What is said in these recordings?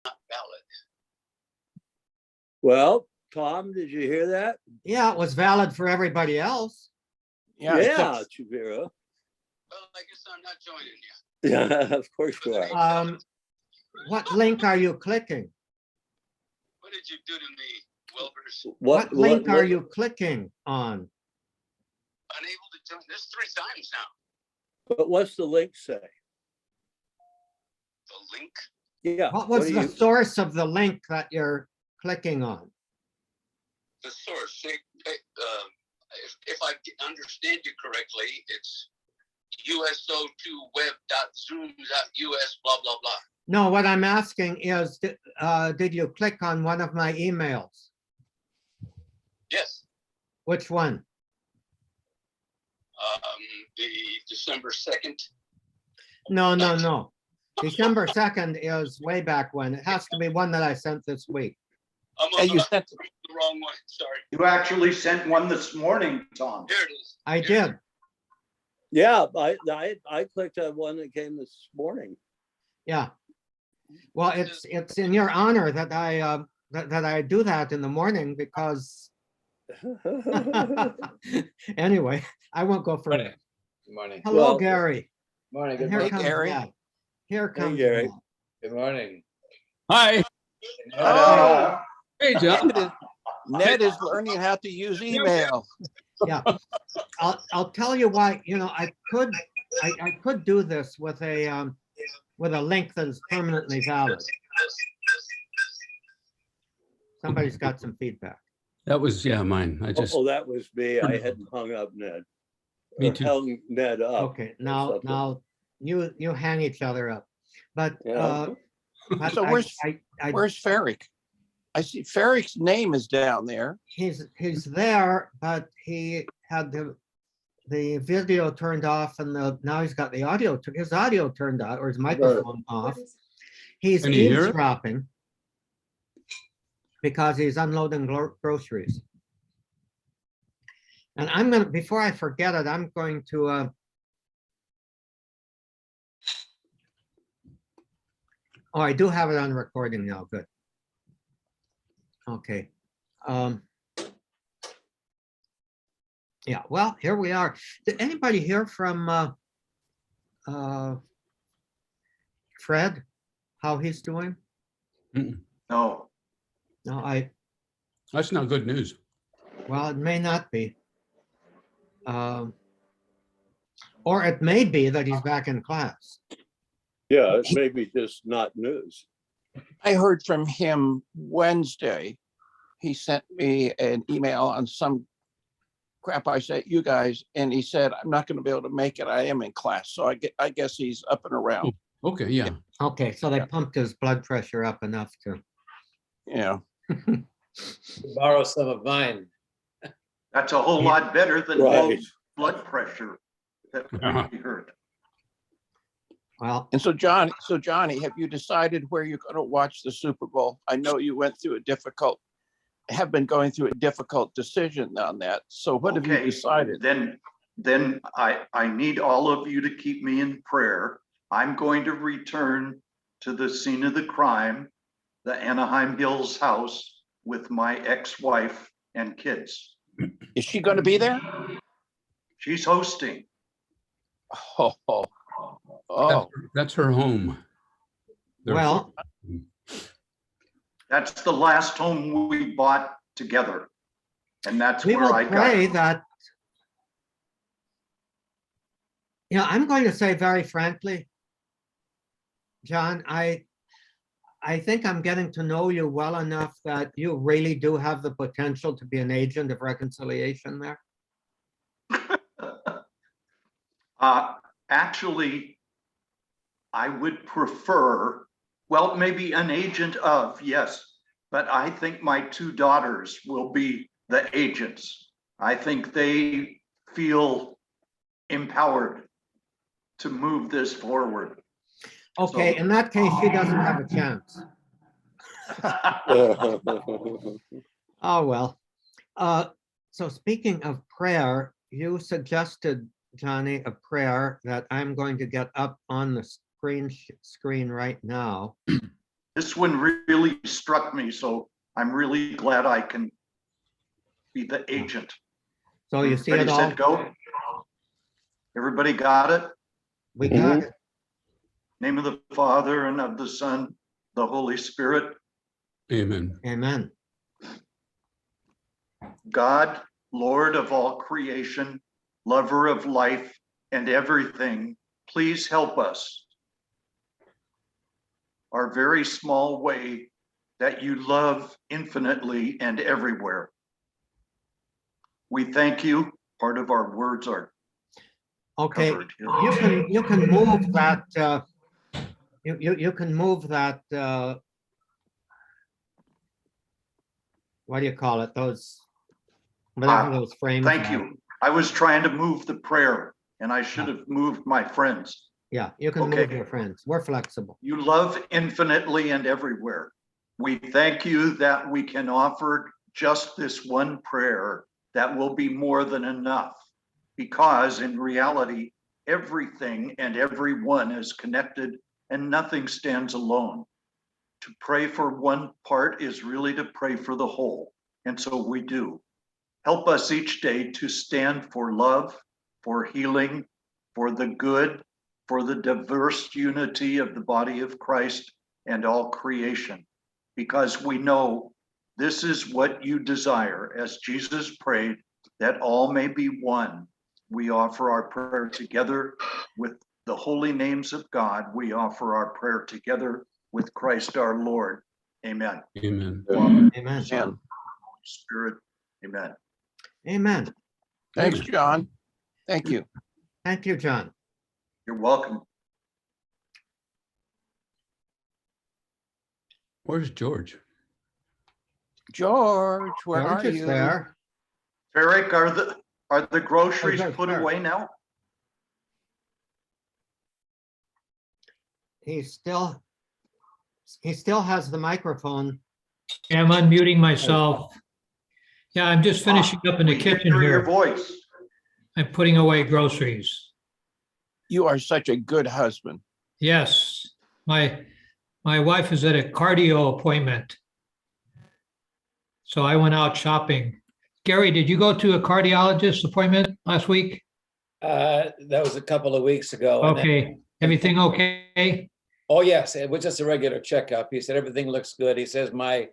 valid. Well, Tom, did you hear that? Yeah, it was valid for everybody else. Yeah, Yeah, except Chuvira. Well, I guess I'm not joining you. Yeah, of course you are. What link are you clicking? What did you do to me, Wilbers? What link are you clicking on? Unable to join this 3 times now. But what's the link say? The link. Yeah. What was do the you- source of the link that you're clicking on? The source. If I understand you correctly, it's uso2web.zoom.us, blah, blah, blah. No, what I'm asking is, did you click on one of my emails? Yes. Which one? The December 2nd. No. December 2nd is way back when. It has to be one that I sent this week. yeah, you sent The wrong one. Sorry. You actually sent one this morning, Tom. Here it is. I did. Yeah, I clicked on one that came this morning. Yeah. Well, it's in your honor that I do that in the morning because anyway, I won't go further. Good morning. Hello, Well, Gary. Morning. And Good here morning. comes Gary. Ned. Here comes Gary. Ned. Good morning. Hi. Oh. Hey, John. Ned is learning how to use email. Yeah, I'll tell you why. You know, I could do this with a link that is permanently valid. Somebody's got some feedback. That was, yeah, mine. I just, Oh, that was me. I hadn't hung up Ned. Me Or too. hung Ned up. Okay, or now something. you hang each other up, but Yeah. but So where's Ferrick? I see Ferrick's name is down there. he's there, but he had the video turned off and now he's got his audio turned on or his microphone off. He's Can you hear it? eavesdropping because he's unloading groceries. And before I forget it, I'm going to oh, I do have it on recording now. Good. Okay. Yeah, well, here we are. Did anybody hear from Fred, how he's doing? No, No, that's not good news. well, it may not be. Or it may be that he's back in class. Yeah, it may be just not news. I heard from him Wednesday. He sent me an email on some crap I sent you guys, and he said, I'm not going to be able to make it. I am in class. So I guess he's up and around. Okay, yeah. Okay, so they pumped his blood pressure up enough to. Yeah. Borrow some of mine. that's a whole lot better than Right. low blood pressure that we heard. Well, And so Johnny, have you decided where you're going to watch the Super Bowl? I know you have been going through a difficult decision on that. So what have you Okay, decided? Then I need all of you to keep me in prayer. I'm going to return to the scene of the crime, the Anaheim Hills house with my ex-wife and kids. Is she going to be there? She's hosting. Oh, That's her home. They're- well, That's the last home we bought together. And that's we where will I pray got. that. You know, I'm going to say very frankly, John, I think I'm getting to know you well enough that you really do have the potential to be an agent of reconciliation there. Actually, I would prefer, well, maybe an agent of, yes, but I think my 2 daughters will be the agents. I think they feel empowered to move this forward. Okay, in that case, she doesn't have a chance. Oh, well. So speaking of prayer, you suggested, Johnny, a prayer that I'm going to get up on the screen right now. this one really struck me, so I'm really glad I can be the agent. So you see Ready, it all? set, go? Everybody got it? We got it. Name of the Father and of the Son, the Holy Spirit. Amen. Amen. God, Lord of all creation, lover of life and everything, please help us. Our very small way that you love infinitely and everywhere. We thank you. Part of our words are Okay, covered here. you can move that, you can move that, what do you call it? Those, whatever those frames. Thank are. you. I was trying to move the prayer and I should have moved my friends. Yeah, you can move Okay. your friends. We're flexible. You love infinitely and everywhere. We thank you that we can offer just this one prayer that will be more than enough, because in reality, everything and everyone is connected and nothing stands alone. To pray for one part is really to pray for the whole, and so we do. Help us each day to stand for love, for healing, for the good, for the diverse unity of the body of Christ and all creation, because we know this is what you desire. As Jesus prayed, that all may be one. We offer our prayer together with the holy names of God. We offer our prayer together with Christ our Lord. Amen. Amen. Father, Amen. Son, Holy Spirit. Amen. Amen. Thanks, John. Thank you. Thank you, John. You're welcome. Where's George? George, where George are is you? there. Eric, are the groceries George, put there. away now? He still has the microphone. Yeah, I'm unmuting myself. Yeah, I'm just finishing up in the We can kitchen hear your here. voice. I'm putting away groceries. You are such a good husband. Yes, my wife is at a cardio appointment. So I went out shopping. Gary, did you go to a cardiologist appointment last week? That was a couple of weeks ago. and then- Okay, everything okay? Oh, yes, it was just a regular checkup. He said, everything looks good. He says, my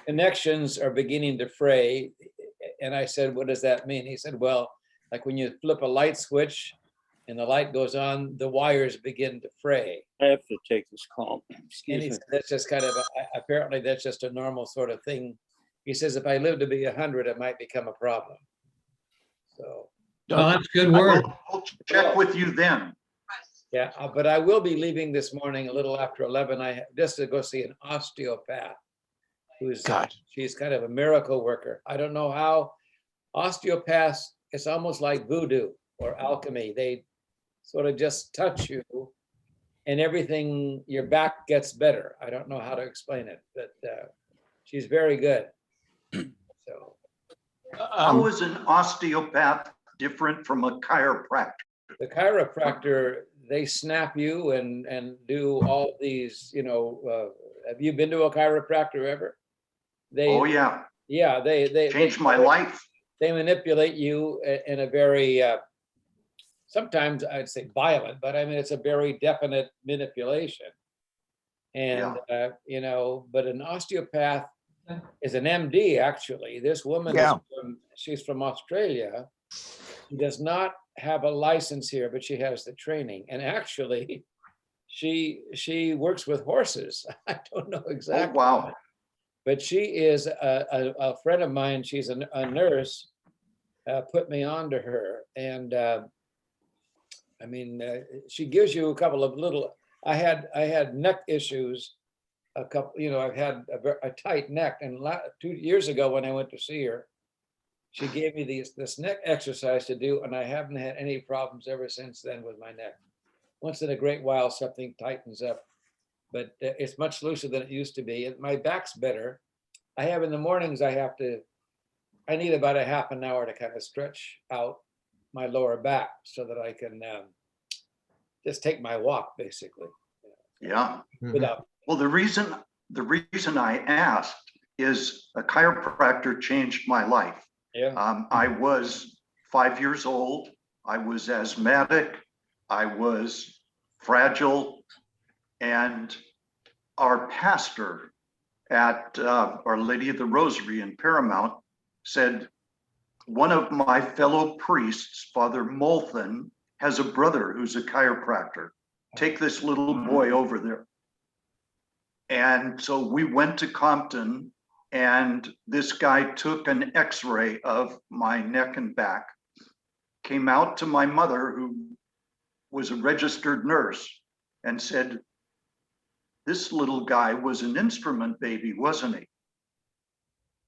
connections are beginning to fray. And I said, what does that mean? He said, well, like when you flip a light switch and the light goes on, the wires begin to fray. I have to take this call. And Excuse he me. said, that's just kind of, apparently that's just a normal sort of thing. He says, if I live to be 100, it might become a problem. So, Well, that's good I word. will check with you then. yeah, but I will be leaving this morning a little after 11. I just to go see an osteopath. Who's, God. she's kind of a miracle worker. I don't know how osteopaths, it's almost like voodoo or alchemy. They sort of just touch you and everything, your back gets better. I don't know how to explain it, but she's very good. So, How is an osteopath different from a chiropractor? the chiropractor, they snap you and do all these, have you been to a chiropractor ever? They, Oh, yeah, yeah, they changed my life. They manipulate you in a very, sometimes I'd say violent, but I mean, it's a very definite manipulation. And, but an osteopath is an MD, actually. This woman, Yeah. she's from Australia. She does not have a license here, but she has the training. And actually, she works with horses. I don't know Oh, exactly. wow. But she is a friend of mine. She's a nurse, put me on to her. And she gives you a couple of little, I had neck issues, a couple, I've had a tight neck. And 2 years ago when I went to see her, she gave me this neck exercise to do. And I haven't had any problems ever since then with my neck. Once in a great while, something tightens up. But it's much looser than it used to be. My back's better. I have in the mornings, I need about a half an hour to kind of stretch out my lower back so that I can just take my walk, basically, Yeah. Mhm. without, Well, the reason the reason I asked is a chiropractor changed my life. Yeah. I was 5 years old. I was asthmatic. I was fragile. And our pastor at Our Lady of the Rosary in Paramount said, one of my fellow priests, Father Molthen, has a brother who's a chiropractor. Take this little boy over there. And so we went to Compton, and this guy took an x-ray of my neck and back, came out to my mother, who was a registered nurse, and said, this little guy was an instrument baby, wasn't he?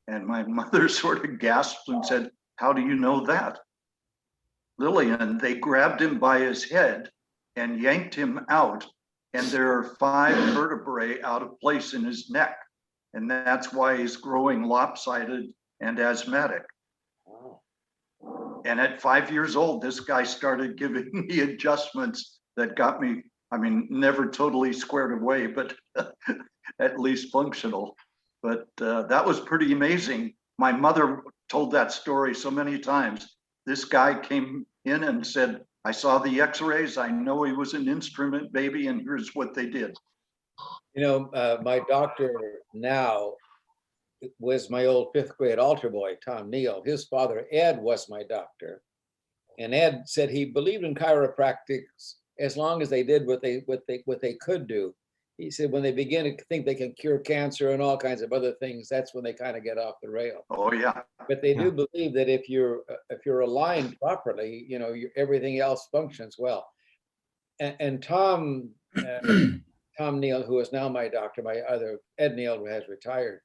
And my mother sort of gasped and said, how do you know that? Lillian, they grabbed him by his head and yanked him out, and there are 5 vertebrae out of place in his neck. And that's why he's growing lopsided and asthmatic. Wow. And at 5 years old, this guy started giving me adjustments that got me, I mean, never totally squared away, but at least functional. But that was pretty amazing. My mother told that story so many times. This guy came in and said, I saw the x-rays. I know he was an instrument baby, and here's what they did. You know, my doctor now was my old 5th grade altar boy, Tom Neal. His father, Ed, was my doctor. And Ed said he believed in chiropractics as long as they did what they could do. He said when they begin to think they can cure cancer and all kinds of other things, that's when they kind of get off the rail. Oh, yeah. But they do believe that if you're aligned properly, you know, everything else functions well. And Tom Neal, who is now my doctor, my other Ed Neal, who has retired,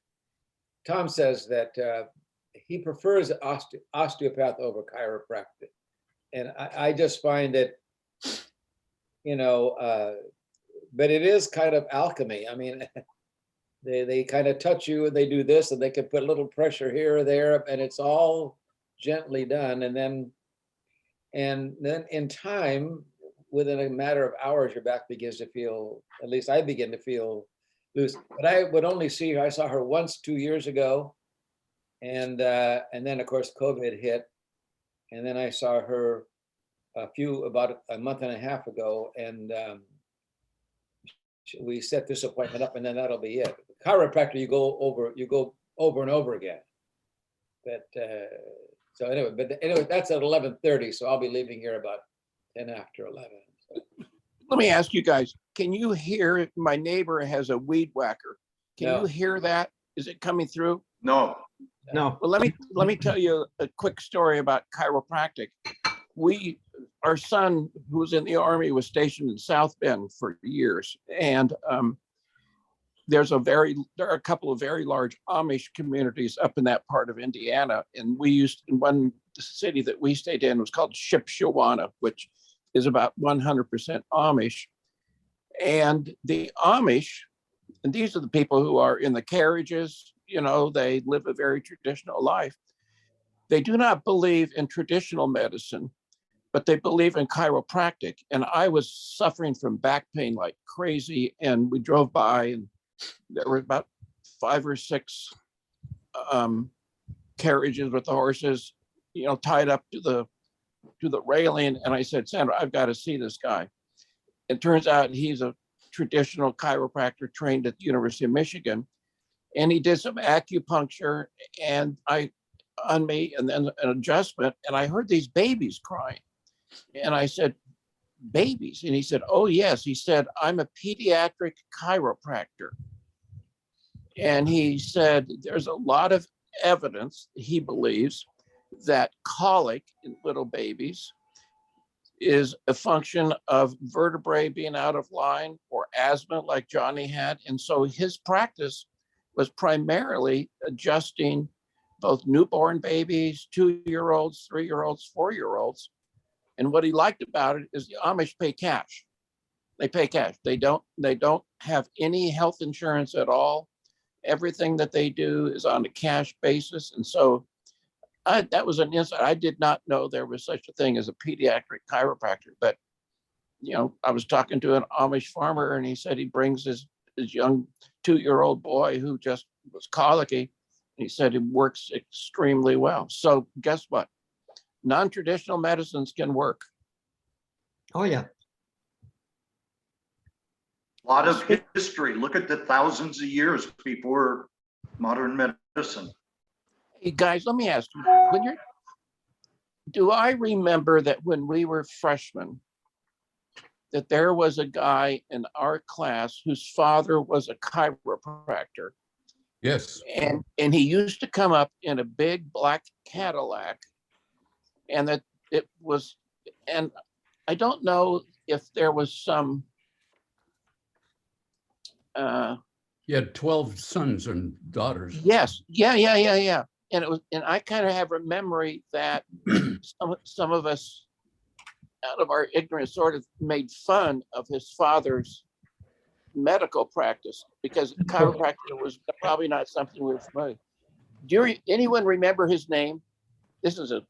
Tom says that he prefers osteopath over chiropractic. And I just find that, you know, but it is kind of alchemy. I mean, they kind of touch you and they do this and they can put a little pressure here or there, and it's all gently done. And then in time, within a matter of hours, your back begins to feel, at least I begin to feel loose. But I would only see her, I saw her once 2 years ago. And then of course, COVID hit. And then I saw her about a month and a half ago. And we set this appointment up, and then that'll be it. Chiropractor, you go over and over again. But so anyway, that's at 11:30. So I'll be leaving here about 10 after 11. So. Let me ask you guys, can you hear, my neighbor has a weed whacker. Can No. you hear that? Is it coming through? No. No, Well, let me tell you a quick story about chiropractic. Our son, who was in the Army, was stationed in South Bend for years. And there are a couple of very large Amish communities up in that part of Indiana. And the city that we stayed in was called Shipshewana, which is about 100% Amish. And the Amish, and these are the people who are in the carriages, you know, they live a very traditional life. They do not believe in traditional medicine, but they believe in chiropractic. And I was suffering from back pain like crazy. And we drove by, and there were about 5 or 6 carriages with the horses, you know, tied up to the railing. And I said, Sandra, I've got to see this guy. It turns out he's a traditional chiropractor trained at the University of Michigan. And he did some acupuncture on me, and then an adjustment. And I heard these babies crying. And I said, babies? And he said, oh, yes. He said, I'm a pediatric chiropractor. And he said, there's a lot of evidence, he believes, that colic in little babies is a function of vertebrae being out of line or asthma like Johnny had. And so his practice was primarily adjusting both newborn babies, 2-year-olds, 3-year-olds, 4-year-olds. And what he liked about it is the Amish pay cash. They pay cash. They don't have any health insurance at all. Everything that they do is on a cash basis. And so that was an insight. I did not know there was such a thing as a pediatric chiropractor, but you know, I was talking to an Amish farmer, and he said he brings his his young 2-year-old boy who just was colicky. He said it works extremely well. So guess what? Non-traditional medicines can work. Oh, yeah. Lot of history. Look at the thousands of years before modern medicine. Hey, guys, let me ask you, do I remember that when we were freshmen, that there was a guy in our class whose father was a chiropractor, Yes. and he used to come up in a big black Cadillac, and that it was, and I don't know if there was some He had 12 sons and daughters. yes, yeah. And it was, and I kind of have a memory that some of us, out of our ignorance, sort of made fun of his father's medical practice because chiropractor was probably not something we were familiar. Anyone remember his name? This is a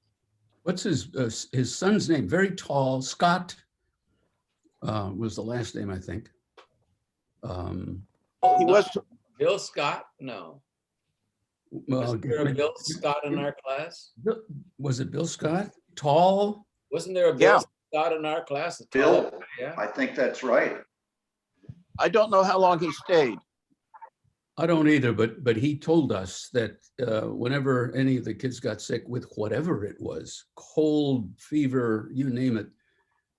What's his son's name? Very tall. Scott was the last name, I think. he was Bill Scott? No. Well, Wasn't there a Bill Scott in our class? was it Bill Scott? Tall? Wasn't there a Yeah. Bill Scott in our class? A Bill, tall- Yeah. I think that's right. I don't know how long he stayed. I don't either, but he told us that whenever any of the kids got sick with whatever it was, cold, fever, you name it,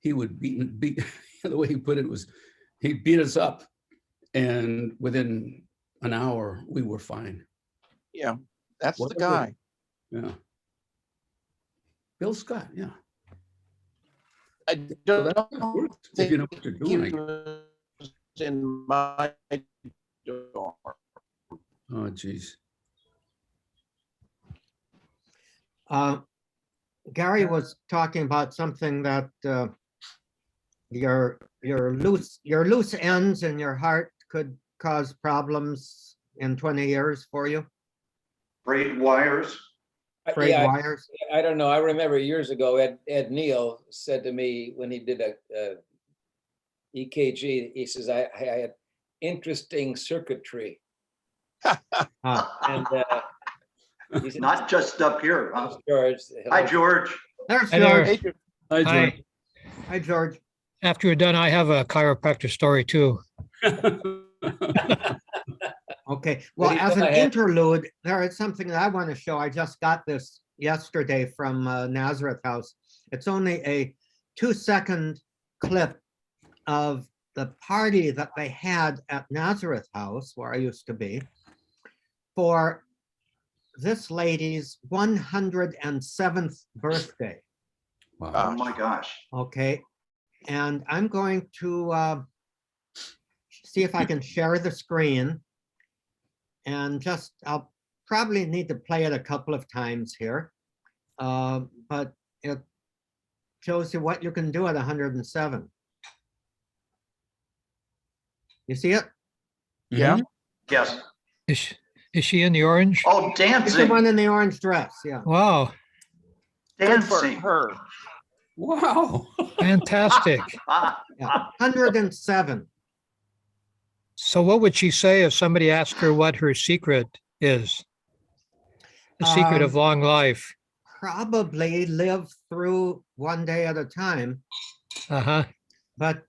he would beat the way he put it was, he beat us up, and within an hour we were fine. Yeah, that's the Whatever. guy. Yeah. Bill Scott, yeah. I So don't that works if you know what you're he doing. was in my dorm. Oh, geez. Gary was talking about something that your loose ends in your heart could cause problems in 20 years for you, Braid wires. frayed Yeah, wires. I don't know. I remember years ago, Ed Neal said to me when he did a EKG, he says, I had interesting circuitry. And he said, Not just up here, huh? George. Hi, hello." George. There's Hi there. George. Hi, Hi. George. Hi, George. After you're done, I have a chiropractor story too. Okay, well, he as go an ahead. interlude, there is something that I want to show. I just got this yesterday from Nazareth House. It's only a 2-second clip of the party that they had at Nazareth House, where I used to be, for this lady's 107th birthday. Oh, Wow. my gosh. Okay, and I'm going to see if I can share the screen. And just, I'll probably need to play it a couple of times here. But it shows you what you can do at 107. You see it? Yeah. Yes. Is she in the orange? Oh, It's the dancing, one in the orange dress, yeah. Wow, Good for dancing. her. Wow. fantastic. Yeah, 107. So what would she say if somebody asked her what her secret is? The secret of long life. Probably live through one day at a time, Uh-huh. but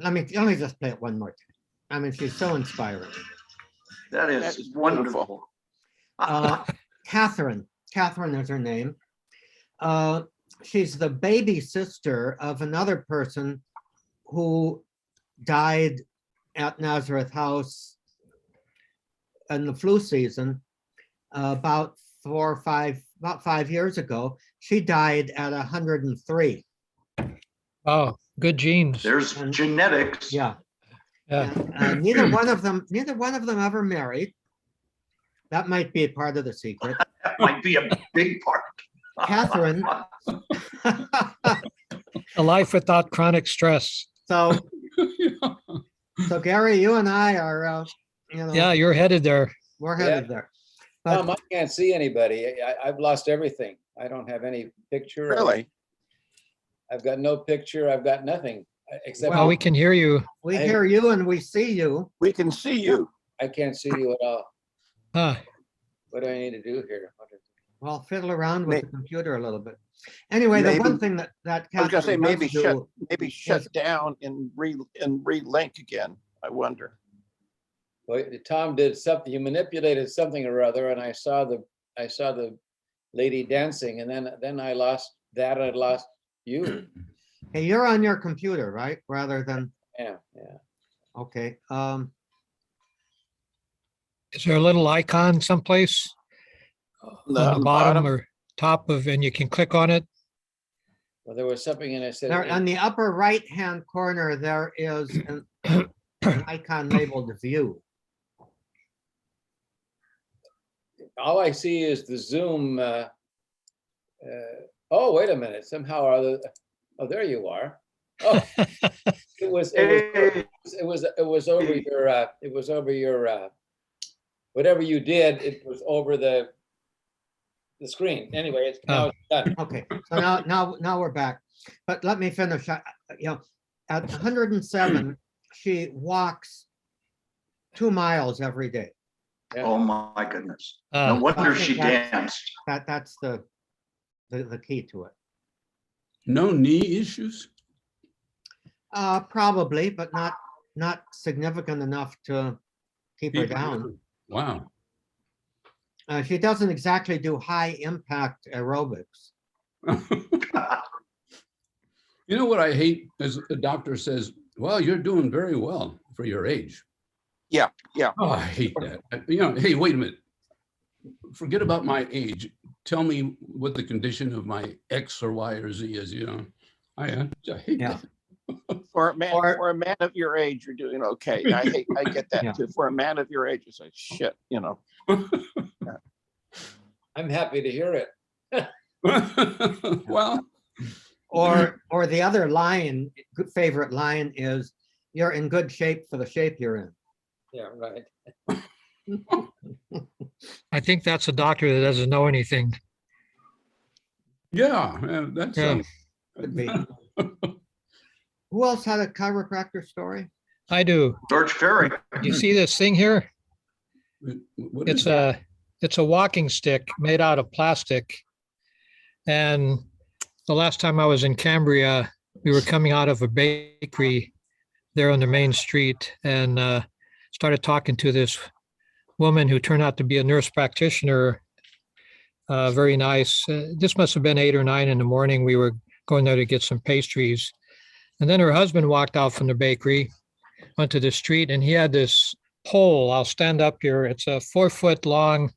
let me just play it one more time. I mean, she's so inspiring. That That is is wonderful. Catherine is her name. She's the baby sister of another person who died at Nazareth House in the flu season about 5 years ago. She died at 103. Oh, good genes. There's genetics. Yeah. Yeah. And, neither one of them ever married. That might be a part of the secret. That might be a big part. Catherine. A life without chronic stress. So Gary, you and I are, Yeah, you're headed there. we're headed there. Tom, But I can't see anybody. I've lost everything. I don't have any picture. Really? I've got no picture. I've got nothing. Except Well, we can hear you. We I- hear you and we see you. We can see you. I can't see you at all. Huh. What do I need to do here? Well, fiddle around with May- the computer a little bit. Anyway, the one Maybe- thing that I was gonna say Catherine maybe does shut, do, maybe shut down and relink again. I wonder. Well, Tom did something, you manipulated something or other, and I saw the lady dancing, and then I lost that, I lost you. hey, you're on your computer, right? Rather than, Yeah. okay, Is there a little icon someplace on the bottom or top of, and you can click on it? Well, there was something and I said, there on the upper right-hand corner, there is an icon labeled view. all I see is the Zoom. Oh, wait a minute, somehow or other, oh, there you are. Oh, it was over your, whatever you did, it was over the screen. Anyway, it's now it's done. Okay, so now we're back. But let me finish. You know, at 107, she walks 2 miles every day. Oh, my goodness. No Uh, wonder I think she that's- danced. That's the key to it. No knee issues? Probably, but not significant enough to keep her down. Wow. She doesn't exactly do high impact aerobics. You know what I hate is the doctor says, well, you're doing very well for your age. Yeah. Oh, I hate that. You know, hey, wait a minute. Forget about my age. Tell me what the condition of my X or Y or Z is, you know? I hate Yeah. that. For a man, Or- for a man of your age, you're doing okay. I get Yeah. that too. For a man of your age, it's like shit, you know. I'm happy to hear it. Well, Or the other line, favorite line is, you're in good shape for the shape you're in. Yeah, right. I think that's a doctor that doesn't know anything. yeah, that's. Yeah. Could be. Who else had a chiropractor story? I do. George Ferry. You see this thing here? What is It's a walking stick made out of plastic. And the last time I was in Cambria, we were coming out of a bakery there on the main street and started talking to this woman who turned out to be a nurse practitioner. Very nice. This must have been 8 or 9 in the morning. We were going there to get some pastries. And then her husband walked out from the bakery, went to the street, and he had this pole. I'll stand up here. It's a 4-foot long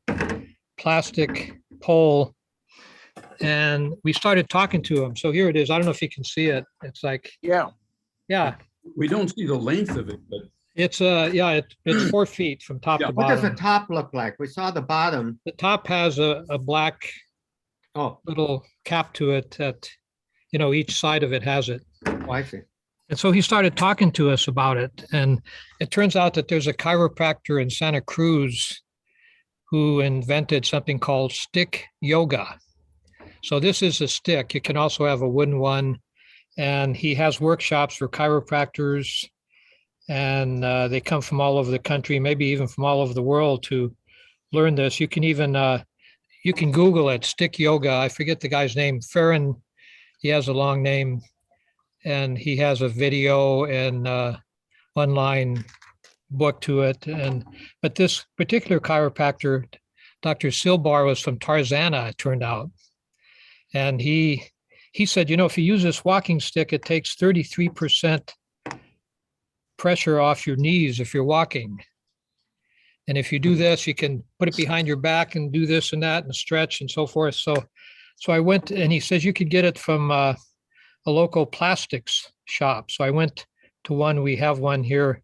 plastic pole. And we started talking to him. So here it is. I don't know if you can see it. It's like, Yeah. yeah, We don't see the length of it, but it's it's 4 feet from top Yeah. to What does the bottom. top look like? We saw the bottom. The top has a black Oh, little cap to it that, each side of it has it. oh, I see. And so he started talking to us about it. And it turns out that there's a chiropractor in Santa Cruz who invented something called stick yoga. So this is a stick. You can also have a wooden one. And he has workshops for chiropractors. And they come from all over the country, maybe even from all over the world to learn this. You can even, you can Google it, stick yoga. I forget the guy's name, Farron. He has a long name. And he has a video and online book to it. But this particular chiropractor, Dr. Silbar, was from Tarzana, it turned out. And he said, if you use this walking stick, it takes 33% pressure off your knees if you're walking. And if you do this, you can put it behind your back and do this and that and stretch and so forth. So I went, and he says you could get it from a local plastics shop. So I went to one, we have one here,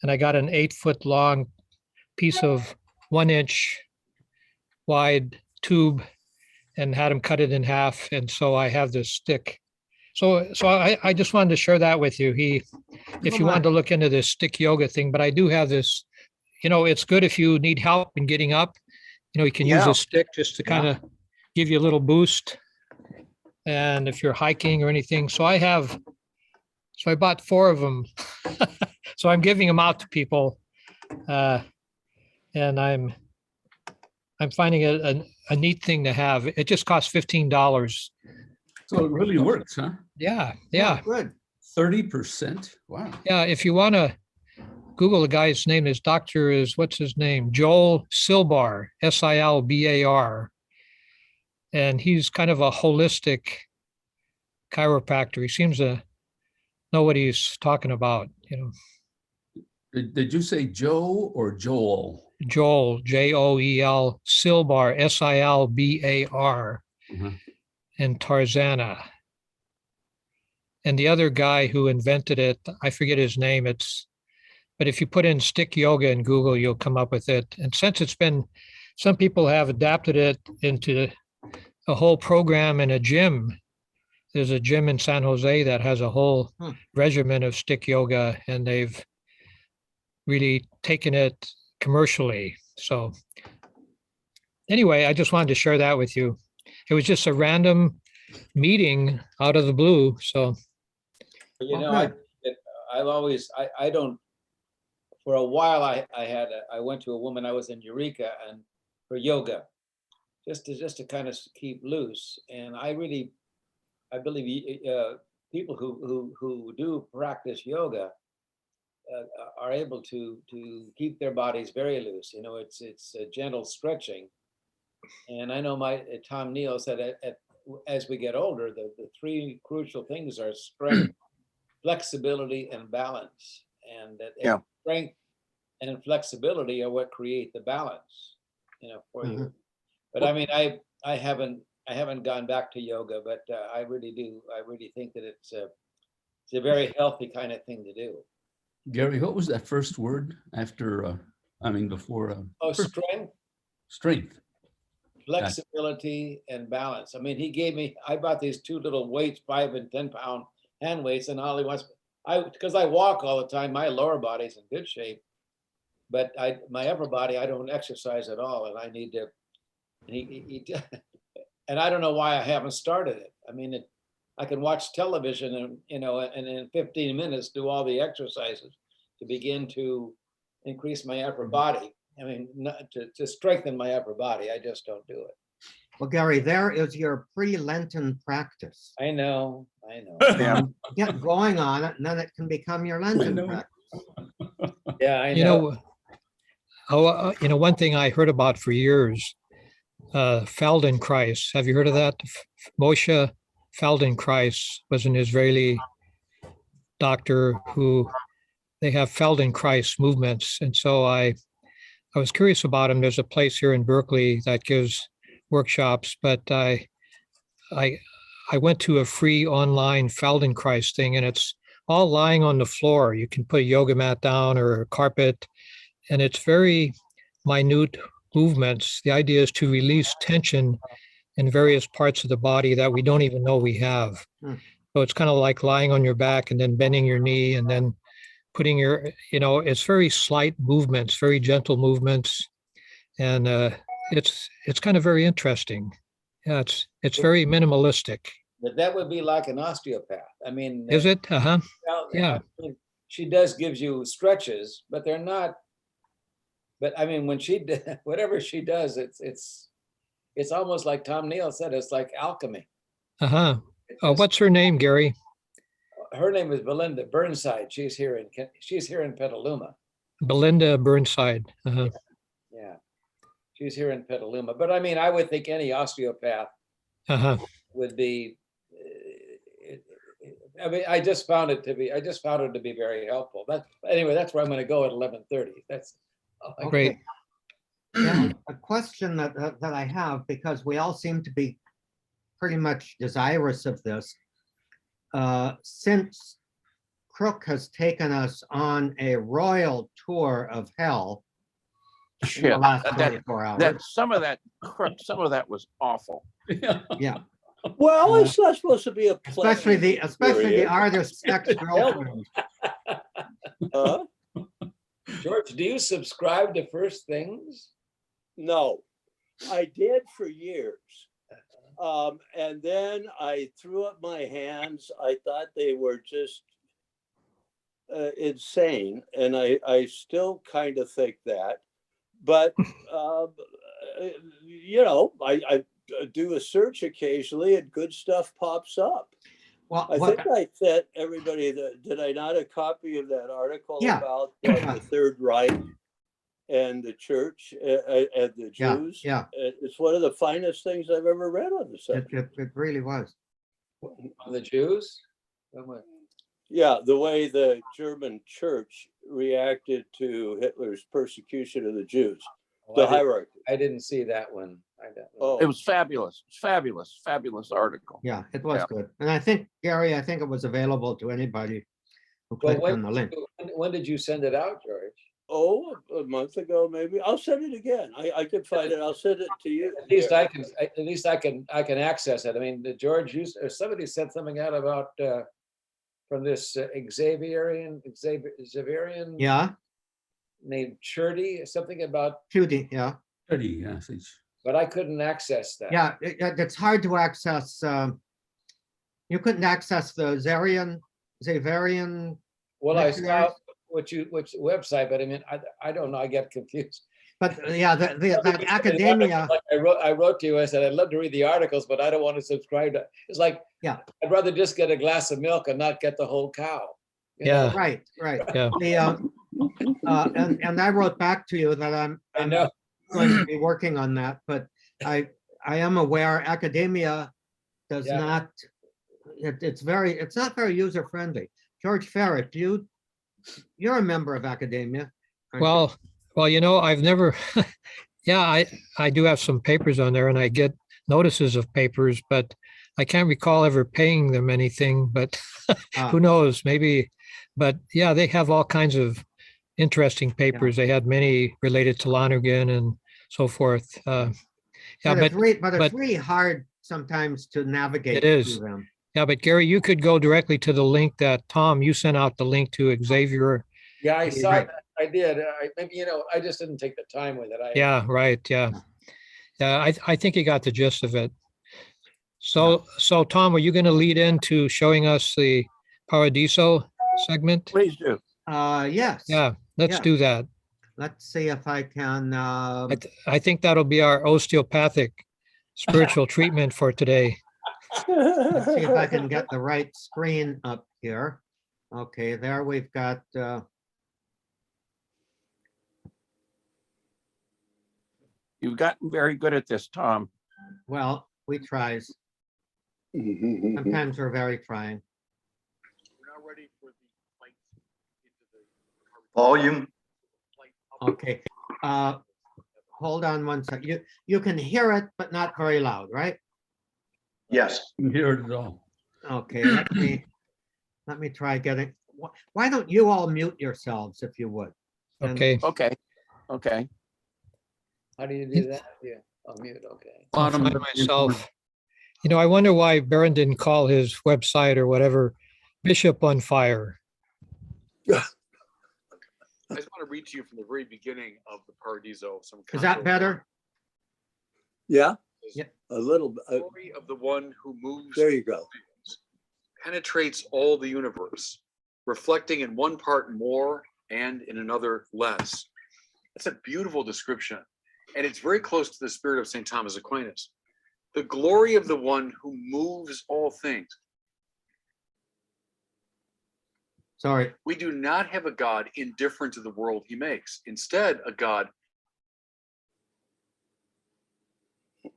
and I got an 8-foot long piece of 1-inch wide tube and had him cut it in half. And so I have this stick. So I just wanted to share that with you. If you wanted to look into this stick yoga thing, but I do have this, it's good if you need help in getting up, you can use Yeah. a stick just to kind of give you a little boost. And if you're hiking or anything, so So I bought 4 of them. So I'm giving them out to people. And I'm finding it a neat thing to have. It just costs $15. So it really works, huh? Yeah, yeah, Good. 30%? Wow. yeah. If you want to Google the guy's name, his doctor is, what's his name? Joel Silbar, Silbar. And he's kind of a holistic chiropractor. He seems to know what he's talking about, you know. Did you say Joe or Joel? Joel, Joel, Silbar, Silbar, Mhm. and Tarzana. And the other guy who invented it, I forget his name. But if you put in stick yoga in Google, you'll come up with it. And since some people have adapted it into a whole program in a gym. There's a gym in San Jose that has a whole regimen of stick yoga, and they've really taken it commercially. So anyway, I just wanted to share that with you. It was just a random meeting out of the blue. So You Well, know, good. I've always, I don't, for a while, I went to a woman, I was in Eureka and for yoga, just to kind of keep loose. And I believe people who do practice yoga are able to keep their bodies very loose. You know, it's a gentle stretching. And I know Tom Neal said as we get older, the 3 crucial things are strength, flexibility, and balance. And that Yeah. strength and flexibility are what create the balance, you know, for you. But I mean, I haven't gone back to yoga, but I really do. I really think that it's a very healthy kind of thing to do. Gary, what was that first word after, before Oh, strength, strength? flexibility, and balance. I mean, I bought these 2 little weights, 5 and 10 pound hand weights, and all he wants, because I walk all the time, my lower body's in good shape, but my upper body, I don't exercise at all, and I need to, and I don't know why I haven't started it. I mean, I can watch television and, you know, and in 15 minutes do all the exercises to begin to increase my upper body. I mean, not to strengthen my upper body. I just don't do it. Well, Gary, there is your pre-Lenten practice. I know. Yeah. Get going on it, and then it can become your Lenten know. practice. Yeah, I know. One thing I heard about for years, Feldenkrais. Have you heard of that? Moshe Feldenkrais was an Israeli doctor who they have Feldenkrais movements. And so I was curious about him. There's a place here in Berkeley that gives workshops, but I went to a free online Feldenkrais thing, and it's all lying on the floor. You can put a yoga mat down or a carpet, and it's very minute movements. The idea is to release tension in various parts of the body that we don't even know we have. So it's kind of like lying on your back and then bending your knee and then putting it's very slight movements, very gentle movements. And it's kind of very interesting. Yeah, it's very minimalistic. But that would be like an osteopath. I mean, Is it? Uh-huh. well, Yeah. I mean, she gives you stretches, but they're not. But I mean, when whatever she does, it's almost like Tom Neal said. It's like alchemy. Uh-huh. What's her name, Gary? Her name is Belinda Burnside. She's here in Petaluma. Belinda Burnside. Uh-huh. Yeah, she's here in Petaluma. But I mean, I would think any osteopath Uh-huh. would be. I mean, I just found it to be very helpful. Anyway, that's where I'm going to go at 11:30. That's Great. Yeah, a question that I have, because we all seem to be pretty much desirous of this. Since Crook has taken us on a royal tour of hell in the Shit, last 24 hours. some of that was awful. Yeah, Well, it's not supposed to be a especially the period. artist's ex-girlfriend. George, do you subscribe to First Things? No, I did for years. And then I threw up my hands. I thought they were just insane, and I still kind of think that. But I do a search occasionally, and good stuff pops up. Well, I think I sent everybody did I not a copy of that article Yeah. about the Third Reich and the church and the Yeah, Jews? yeah. It's one of the finest things I've ever read on the subject. it really was. On the Jews? Oh, my- Yeah, the way the German church reacted to Hitler's persecution of the Jews, oh, the I didn't- hierarchy. I didn't see that one. Oh, It was fabulous, fabulous article. Yeah, it was Yeah. good. And I think, Gary, I think it was available to anybody who Well, clicked on the link. when did you send it out, George? a month ago, maybe. I'll send it again. I can find it. I'll send it to you. At least I can access it. I mean, George, somebody sent something out about, from this Xaverian Yeah, named Churdy, something about, Judy, yeah. Pretty, yes, it's- but I couldn't access that. Yeah, it's hard to access. You couldn't access the Xaverian, Well, I missionaries? saw which website, but I mean, I don't know, I get confused. but yeah, that academia, Like I wrote to you, I said, I'd love to read the articles, but I don't want to subscribe to, it's like, Yeah. I'd rather just get a glass of milk and not get the whole cow. you know? Yeah, right. yeah. And I wrote back to you that I'm I know, going to be working on that, but I am aware academia does Yeah. not, it's not very user friendly. George Ferret, you're a member of academia. aren't you? Well, I've never, yeah, I do have some papers on there and I get notices of papers, but I can't recall ever paying them anything, but Ah. who knows, maybe, but yeah, they have all kinds of interesting papers. They had many related to Lonergan and so forth. Yeah, But but it's really hard sometimes to navigate It is. through them. yeah, but Gary, you could go directly to the link that Tom, you sent out the link to Xavier. yeah, I saw Right. that, I did, maybe, I just didn't take the time with it. Yeah, right, yeah. Yeah, I think you got the gist of it. So Tom, are you going to lead into showing us the Paradiso segment? Please do. Yes. Yeah, let's Yeah. do that. Let's see if I can, I think that'll be our osteopathic spiritual treatment for today. let's see if I can get the right screen up here. Okay, there we've got, You've gotten very good at this, Tom. well, we tries. Sometimes we're very trying. Volume, Okay, hold on one sec. You can hear it, but not very loud, right? yes. you can hear it all. Okay, let me try getting, why don't you all mute yourselves if you would? And- Okay, Okay. How do you do that? Yeah, I'll mute, okay. I'll Bottom find right myself. I wonder why Baron didn't call his website or whatever Bishop on Fire. I just want to read to you from the very beginning of the Paradiso. Some Is that contours. better? Yeah, Yeah. a little. The glory of the one who moves, There you go. penetrates all the universe, reflecting in one part more and in another less. That's a beautiful description. And it's very close to the spirit of St. Thomas Aquinas. The glory of the one who moves all things. Sorry, We do not have a God indifferent to the world he makes. Instead, a God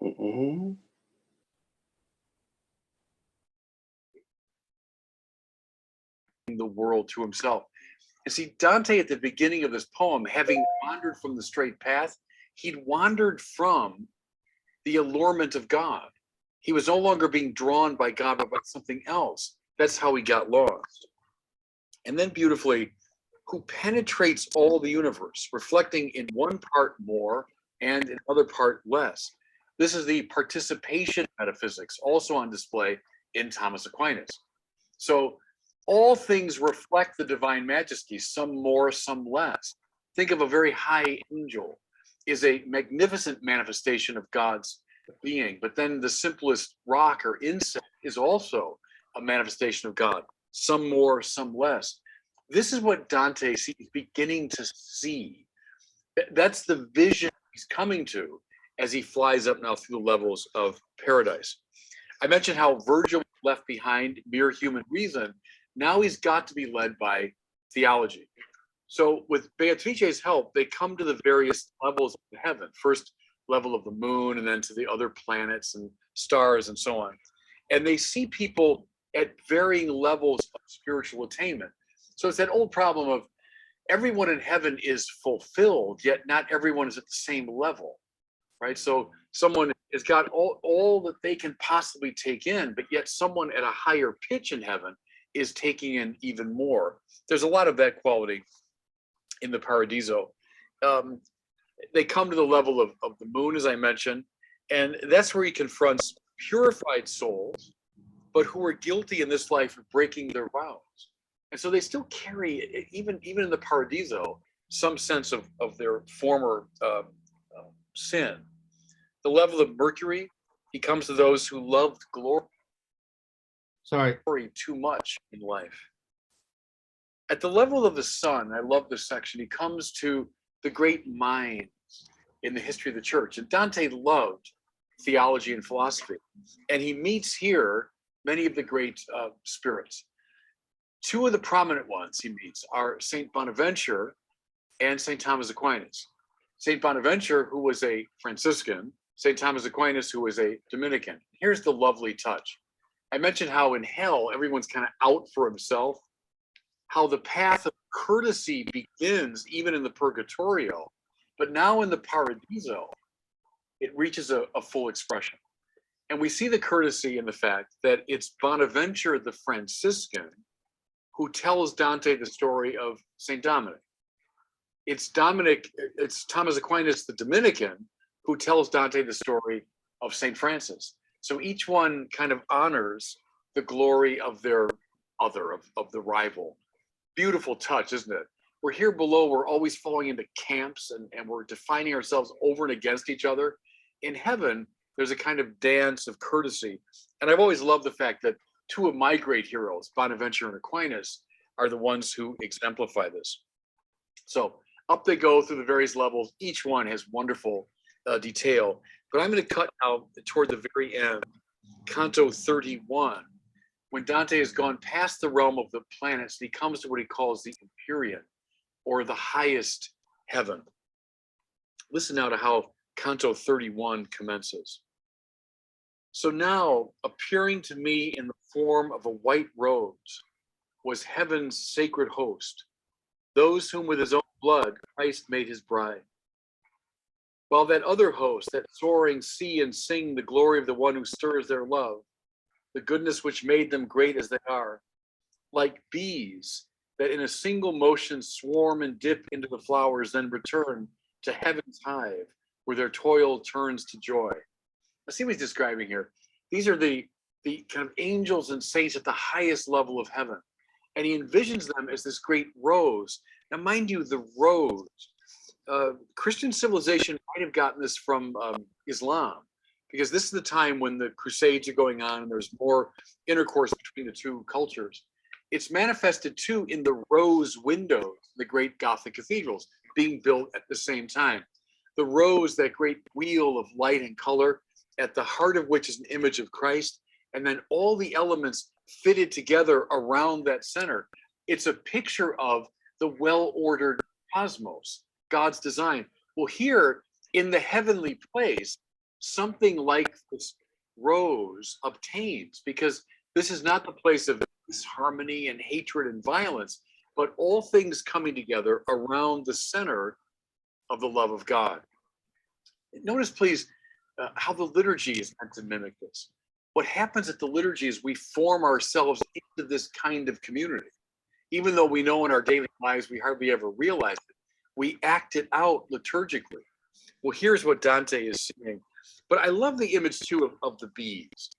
Mhm. the world to himself. And see, Dante at the beginning of this poem, having wandered from the straight path, he'd wandered from the allurement of God. He was no longer being drawn by God, but by something else. That's how he got lost. And then beautifully, who penetrates all the universe, reflecting in one part more and in other part less. This is the participation metaphysics, also on display in Thomas Aquinas. So all things reflect the divine majesty, some more, some less. Think of a very high angel is a magnificent manifestation of God's being, but then the simplest rock or insect is also a manifestation of God, some more, some less. This is what Dante is beginning to see. That's the vision he's coming to as he flies up now through the levels of paradise. I mentioned how Virgil left behind mere human reason. Now he's got to be led by theology. So with Beatrice's help, they come to the various levels of heaven. First level of the moon, and then to the other planets and stars and so on. And they see people at varying levels of spiritual attainment. So it's that old problem of everyone in heaven is fulfilled, yet not everyone is at the same level, right? So someone has got all that they can possibly take in, but yet someone at a higher pitch in heaven is taking in even more. There's a lot of that quality in the Paradiso. They come to the level of the moon, as I mentioned, and that's where he confronts purified souls, but who are guilty in this life of breaking their vows. And so they still carry, even in the Paradiso, some sense of their former sin. The level of Mercury, he comes to those who loved glory too much in life. At the level of the sun, I love this section, he comes to the great minds in the history of the church. And Dante loved theology and philosophy. And he meets here many of the great spirits. Two of the prominent ones he meets are St. Bonaventure and St. Thomas Aquinas. St. Bonaventure, who was a Franciscan, St. Thomas Aquinas, who was a Dominican. Here's the lovely touch. I mentioned how in hell, everyone's kind of out for himself, how the path of courtesy begins even in the Purgatorio, but now in the Paradiso, it reaches a full expression. And we see the courtesy in the fact that it's Bonaventure the Franciscan who tells Dante the story of St. Dominic. It's Thomas Aquinas the Dominican who tells Dante the story of St. Francis. So each one kind of honors the glory of their other, of the rival. Beautiful touch, isn't it? We're here below, we're always falling into camps and we're defining ourselves over and against each other. In heaven, there's a kind of dance of courtesy. And I've always loved the fact that two of my great heroes, Bonaventure and Aquinas, are the ones who exemplify this. So up they go through the various levels. Each one has wonderful detail. But I'm going to cut out toward the very end, Canto 31, when Dante has gone past the realm of the planets and he comes to what he calls the Empyrean, or the highest heaven. Listen now to how Canto 31 commences. So now, appearing to me in the form of a white rose, was heaven's sacred host, those whom with his own blood Christ made his bride. While that other host, that soaring see and sing the glory of the one who stirs their love, the goodness which made them great as they are, like bees that in a single motion swarm and dip into the flowers, then return to heaven's hive, where their toil turns to joy. Let's see what he's describing here. These are the kind of angels and saints at the highest level of heaven. And he envisions them as this great rose. Now, mind you, the rose, Christian civilization might have gotten this from Islam, because this is the time when the Crusades are going on and there's more intercourse between the two cultures. It's manifested too in the rose windows, the great Gothic cathedrals being built at the same time. The rose, that great wheel of light and color, at the heart of which is an image of Christ, and then all the elements fitted together around that center. It's a picture of the well-ordered cosmos, God's design. Well, here in the heavenly place, something like this rose obtains, because this is not the place of disharmony and hatred and violence, but all things coming together around the center of the love of God. Notice, please, how the liturgy is meant to mimic this. What happens at the liturgy is we form ourselves into this kind of community. Even though we know in our daily lives we hardly ever realize it, we act it out liturgically. Well, here's what Dante is seeing. But I love the image too of the bees,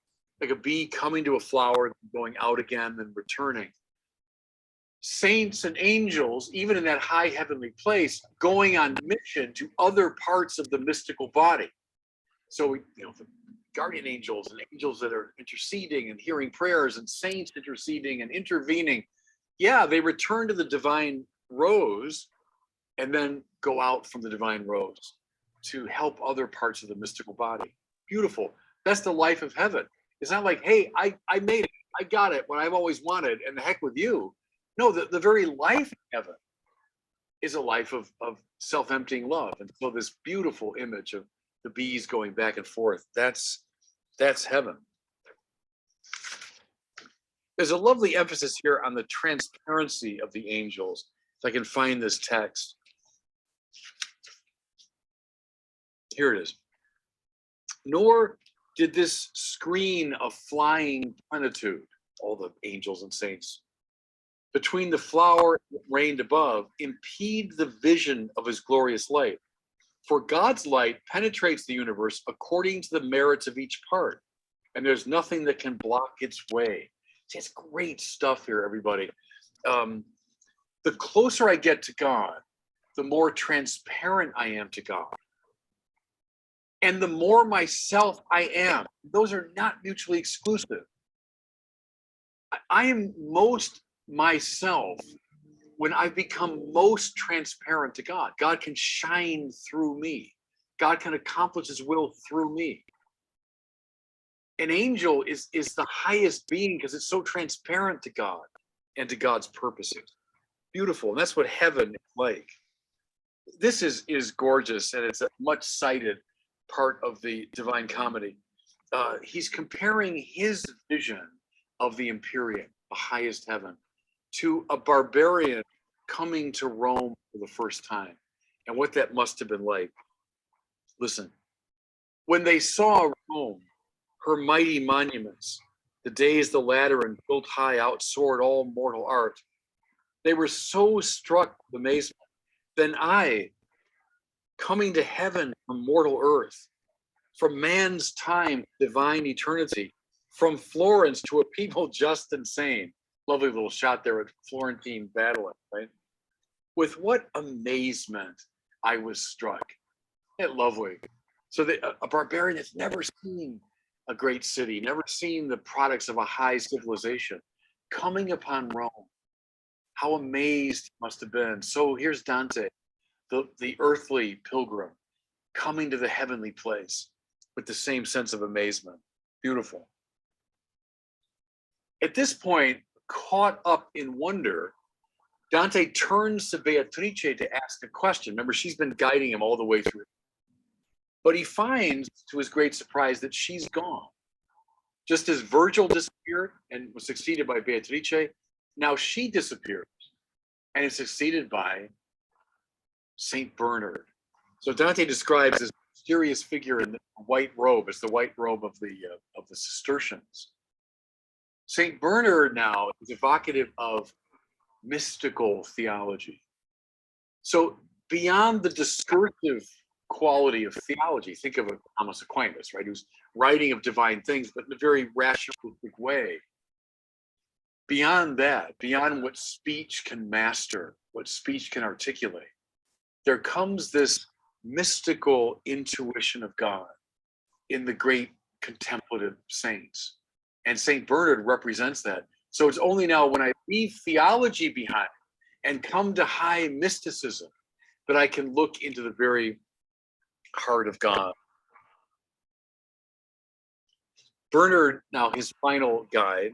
like a bee coming to a flower, going out again, then returning. Saints and angels, even in that high heavenly place, going on mission to other parts of the mystical body. So, the guardian angels and angels that are interceding and hearing prayers, and saints interceding and intervening. Yeah, they return to the divine rose and then go out from the divine rose to help other parts of the mystical body. Beautiful. That's the life of heaven. It's not like, hey, I made it. I got it, what I've always wanted, and the heck with you. No, the very life of heaven is a life of self-emptying love. And so this beautiful image of the bees going back and forth, that's heaven. There's a lovely emphasis here on the transparency of the angels. If I can find this text. Here it is. Nor did this screen of flying plenitude, all the angels and saints, between the flower that reigned above, impede the vision of his glorious light. For God's light penetrates the universe according to the merits of each part, and there's nothing that can block its way. See, it's great stuff here, everybody. The closer I get to God, the more transparent I am to God. And the more myself I am. Those are not mutually exclusive. I am most myself when I become most transparent to God. God can shine through me. God can accomplish his will through me. An angel is the highest being because it's so transparent to God and to God's purposes. Beautiful. And that's what heaven is like. This is gorgeous, and it's a much cited part of the Divine Comedy. He's comparing his vision of the Empyrean, the highest heaven, to a barbarian coming to Rome for the first time, and what that must have been like. Listen, when they saw Rome, her mighty monuments, the days the Lateran built high outsoared all mortal art, they were so struck with amazement. Then I, coming to heaven from mortal earth, from man's time to divine eternity, from Florence to a people just and sane. Lovely little shot there at Florentine battling, right? With what amazement I was struck. Isn't it lovely? So a barbarian has never seen a great city, never seen the products of a high civilization, coming upon Rome. How amazed he must have been. So here's Dante, the earthly pilgrim, coming to the heavenly place with the same sense of amazement. Beautiful. At this point, caught up in wonder, Dante turns to Beatrice to ask a question. Remember, she's been guiding him all the way through. But he finds, to his great surprise, that she's gone. Just as Virgil disappeared and was succeeded by Beatrice, now she disappears and is succeeded by Saint Bernard. So Dante describes this mysterious figure in the white robe. It's the white robe of the Cistercians. Saint Bernard now is evocative of mystical theology. So beyond the discursive quality of theology, think of Thomas Aquinas, right, who's writing of divine things, but in a very rationalistic way. Beyond that, beyond what speech can master, what speech can articulate, there comes this mystical intuition of God in the great contemplative saints. And Saint Bernard represents that. So it's only now when I leave theology behind and come to high mysticism that I can look into the very heart of God. Bernard, now his final guide,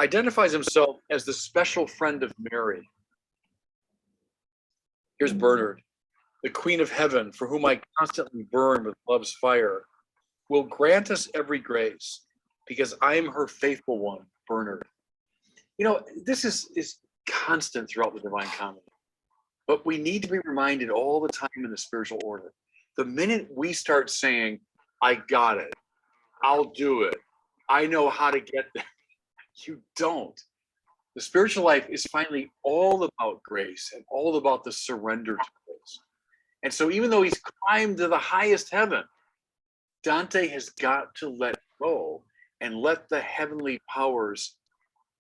identifies himself as the special friend of Mary. Here's Bernard, the Queen of Heaven, for whom I constantly burn with love's fire, will grant us every grace, because I am her faithful one, Bernard. You know, this is constant throughout the Divine Comedy, but we need to be reminded all the time in the spiritual order. The minute we start saying, I got it, I'll do it, I know how to get there, you don't. The spiritual life is finally all about grace and all about the surrender to grace. And so even though he's climbed to the highest heaven, Dante has got to let go and let the heavenly powers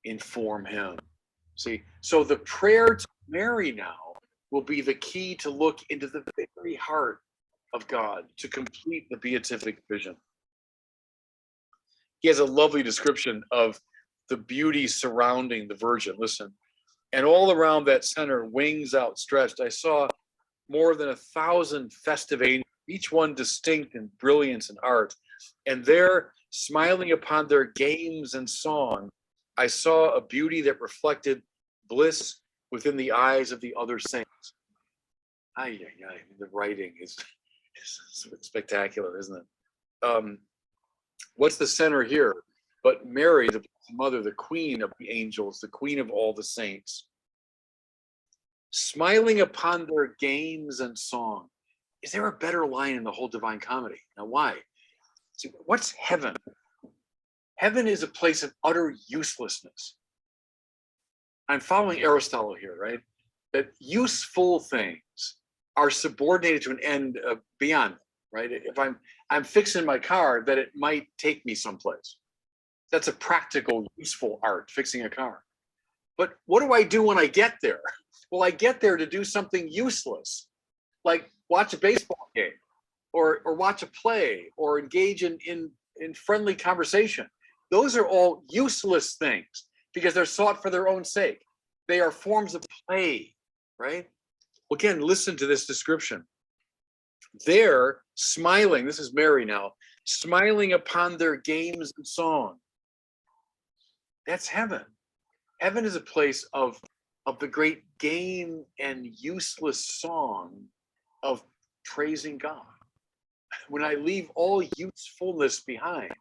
inform him. See, so the prayer to Mary now will be the key to look into the very heart of God to complete the beatific vision. He has a lovely description of the beauty surrounding the Virgin. Listen, and all around that center, wings outstretched, I saw more than 1,000 festive angels, each one distinct in brilliance and art. And there, smiling upon their games and song, I saw a beauty that reflected bliss within the eyes of the other saints. Ay, ay, ay. The writing is spectacular, isn't it? What's the center here? But Mary, the mother, the queen of the angels, the queen of all the saints, smiling upon their games and song. Is there a better line in the whole Divine Comedy? Now, why? See, what's heaven? Heaven is a place of utter uselessness. I'm following Aristotle here, right? That useful things are subordinated to an end beyond, right? If I'm fixing my car, that it might take me someplace. That's a practical, useful art, fixing a car. But what do I do when I get there? Well, I get there to do something useless, like watch a baseball game, or watch a play, or engage in friendly conversation. Those are all useless things because they're sought for their own sake. They are forms of play, right? Well, again, listen to this description. They're smiling, this is Mary now, smiling upon their games and song. That's heaven. Heaven is a place of the great game and useless song of praising God. When I leave all usefulness behind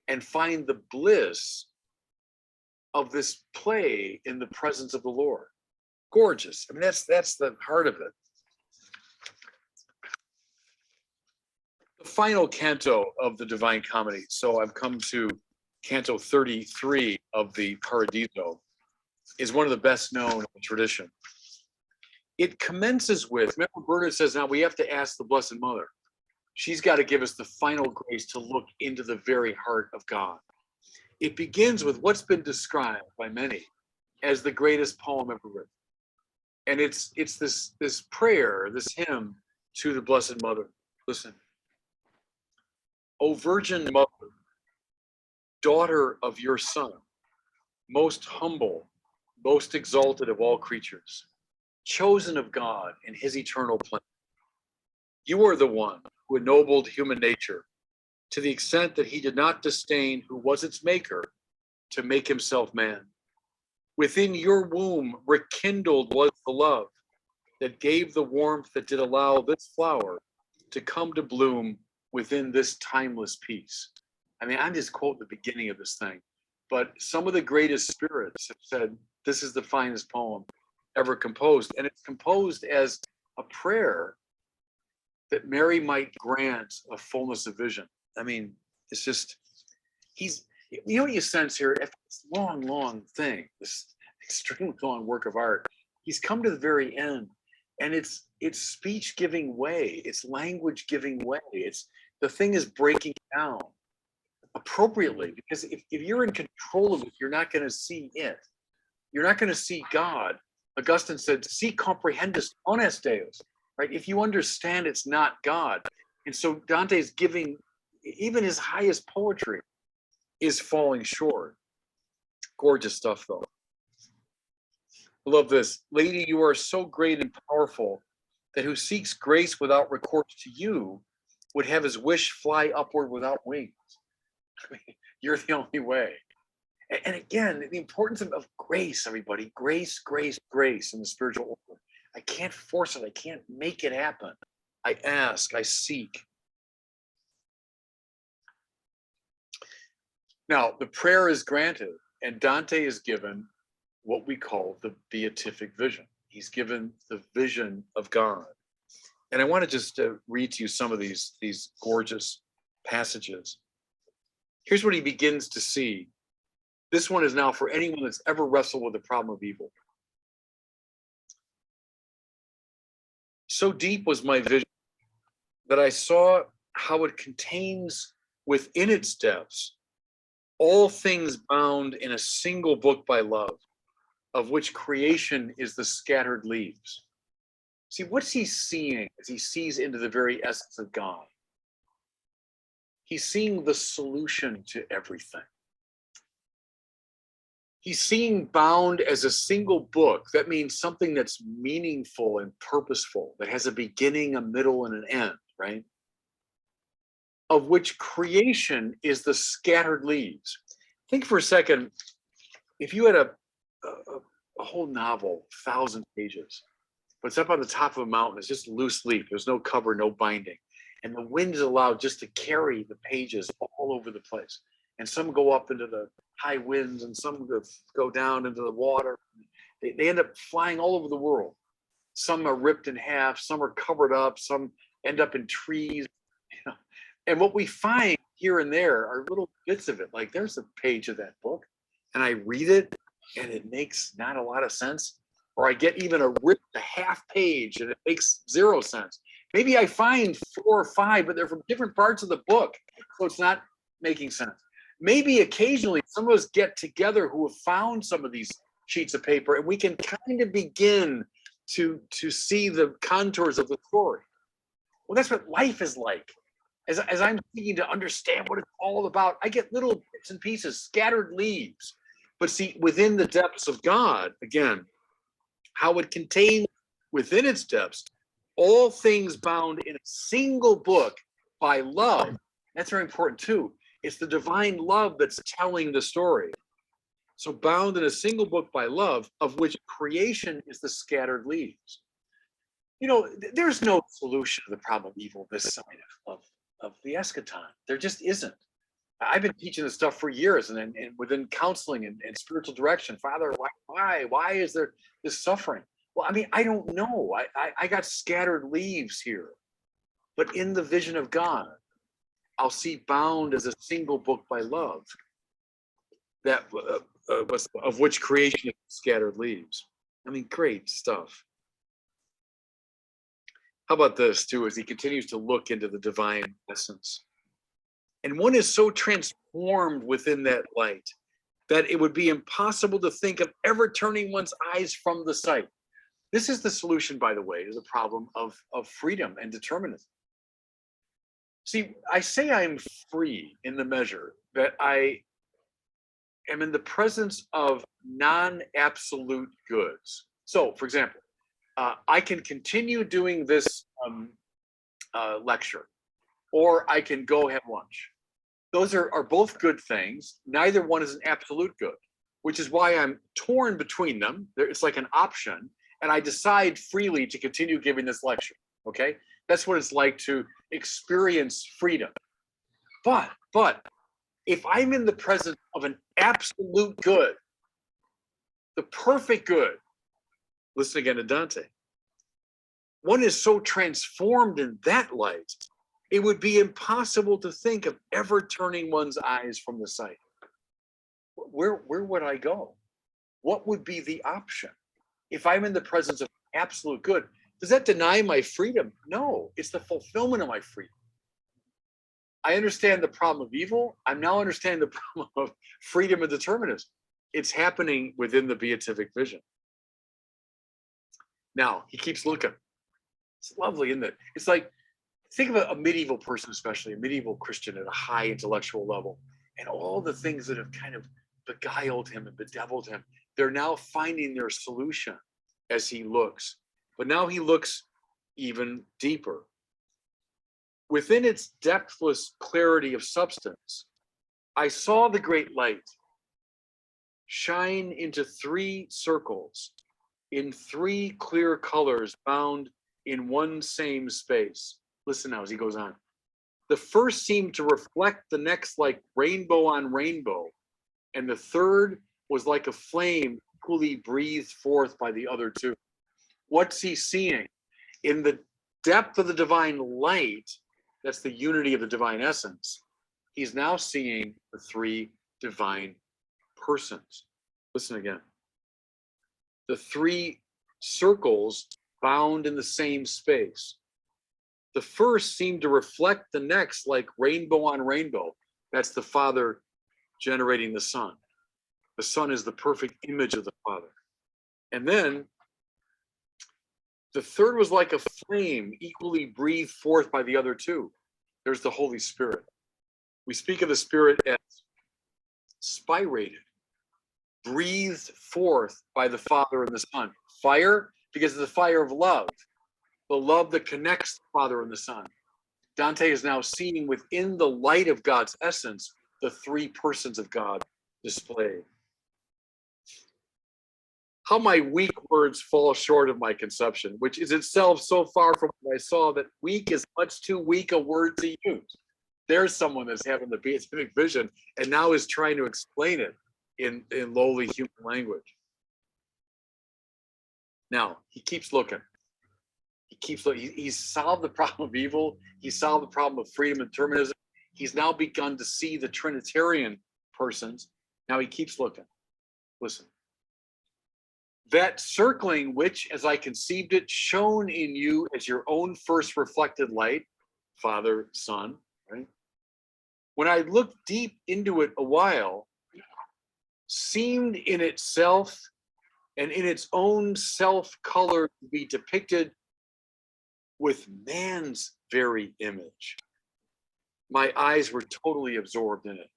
and find the bliss of this play in the presence of the Lord. Gorgeous. I mean, that's the heart of it. The final canto of the Divine Comedy. So I've come to Canto 33 of the Paradiso, is one of the best known in the tradition. It commences with, remember Bernard says now we have to ask the Blessed Mother. She's got to give us the final grace to look into the very heart of God. It begins with what's been described by many as the greatest poem ever written. And it's this prayer, this hymn to the Blessed Mother. Listen. O Virgin Mother, daughter of your Son, most humble, most exalted of all creatures, chosen of God in his eternal plan. You are the one who ennobled human nature to the extent that he did not disdain who was its maker to make himself man. Within your womb rekindled was the love that gave the warmth that did allow this flower to come to bloom within this timeless peace. I mean, I'm just quoting the beginning of this thing, but some of the greatest spirits have said this is the finest poem ever composed. And it's composed as a prayer that Mary might grant a fullness of vision. I mean, it's just, you know what you sense here? After this long thing, this extremely long work of art, he's come to the very end, and it's speech giving way, it's language giving way. It's the thing is breaking down appropriately, because if you're in control of it, you're not going to see it. You're not going to see God. Augustine said, "Si comprehendis non est Deus," right? If you understand it's not God. And so Dante's giving, even his highest poetry is falling short. Gorgeous stuff, though. I love this. Lady, you are so great and powerful that who seeks grace without recourse to you would have his wish fly upward without wings. I mean, you're the only way. And again, the importance of grace, everybody. Grace, grace, grace in the spiritual order. I can't force it. I can't make it happen. I ask, I seek. Now, the prayer is granted, and Dante is given what we call the beatific vision. He's given the vision of God. And I want to just read to you some of these gorgeous passages. Here's what he begins to see. This one is now for anyone that's ever wrestled with the problem of evil. So deep was my vision that I saw how it contains within its depths all things bound in a single book by love, of which creation is the scattered leaves. See, what's he seeing as he sees into the very essence of God? He's seeing the solution to everything. he's seeing bound as a single book. That means something that's meaningful and purposeful, that has a beginning, a middle, and an end, right? Of which creation is the scattered leaves. Think for a second, if you had a whole novel, 1,000 pages, but it's up on the top of a mountain, it's just loose leaf, there's no cover, no binding, and the wind is allowed just to carry the pages all over the place. And some go up into the high winds and some go down into the water. They end up flying all over the world. Some are ripped in half, some are covered up, some end up in trees. You know? And what we find here and there are little bits of it. Like there's a page of that book and I read it and it makes not a lot of sense. Or I get even a half page and it makes 0 sense. Maybe I find 4 or 5, but they're from different parts of the book. So it's not making sense. Maybe occasionally some of us get together who have found some of these sheets of paper and we can kind of begin to see the contours of the story. Well, that's what life is like. As I'm seeking to understand what it's all about, I get little bits and pieces, scattered leaves. But see, within the depths of God, again, how it contains within its depths all things bound in a single book by love. That's very important too. It's the divine love that's telling the story. So bound in a single book by love, of which creation is the scattered leaves. You know, there's no solution to the problem of evil this side of the eschaton. There just isn't. I've been teaching this stuff for years and within counseling and spiritual direction. Father, why is there this suffering? Well, I mean, I don't know. I got scattered leaves here. But in the vision of God, I'll see bound as a single book by love, that of which creation is scattered leaves. I mean, great stuff. How about this too, as he continues to look into the divine essence? And one is so transformed within that light that it would be impossible to think of ever turning one's eyes from the sight. This is the solution, by the way, to the problem of freedom and determinism. See, I say I'm free in the measure that I am in the presence of non-absolute goods. So, for example, I can continue doing this lecture, or I can go have lunch. Those are both good things. Neither one is an absolute good, which is why I'm torn between them. It's like an option, and I decide freely to continue giving this lecture, okay? That's what it's like to experience freedom. But if I'm in the presence of an absolute good, the perfect good, listen again to Dante, one is so transformed in that light, it would be impossible to think of ever turning one's eyes from the sight. Where would I go? What would be the option? If I'm in the presence of absolute good, does that deny my freedom? No, it's the fulfillment of my freedom. I understand the problem of evil. I'm now understanding the problem of freedom and determinism. It's happening within the beatific vision. Now, he keeps looking. It's lovely, isn't it? It's like, think of a medieval person, especially a medieval Christian at a high intellectual level, and all the things that have kind of beguiled him and bedeviled him. They're now finding their solution as he looks. But now he looks even deeper. Within its depthless clarity of substance, I saw the great light shine into 3 circles in 3 clear colors bound in one same space. Listen now as he goes on. The first seemed to reflect the next like rainbow on rainbow, and the third was like a flame equally breathed forth by the other 2. What's he seeing? In the depth of the divine light, that's the unity of the divine essence, he's now seeing the 3 divine persons. Listen again. The 3 circles bound in the same space. The first seemed to reflect the next like rainbow on rainbow. That's the Father generating the Son. The Son is the perfect image of the Father. And then the third was like a flame equally breathed forth by the other 2. There's the Holy Spirit. We speak of the Spirit as spirated. breathed forth by the Father and the Son. Fire, because of the fire of love, the love that connects the Father and the Son. Dante is now seeing within the light of God's essence the three persons of God displayed. How my weak words fall short of my conception, which is itself so far from what I saw that weak is much too weak a word to use. There's someone that's having the beatific vision and now is trying to explain it in lowly human language. Now, he keeps looking. He keeps looking. He's solved the problem of evil. He's solved the problem of freedom and determinism. He's now begun to see the Trinitarian persons. Now he keeps looking. Listen. That circling which, as I conceived it, shone in you as your own first reflected light, Father, Son, right? When I looked deep into it a while, seemed in itself and in its own self-color to be depicted with man's very image. My eyes were totally absorbed in it.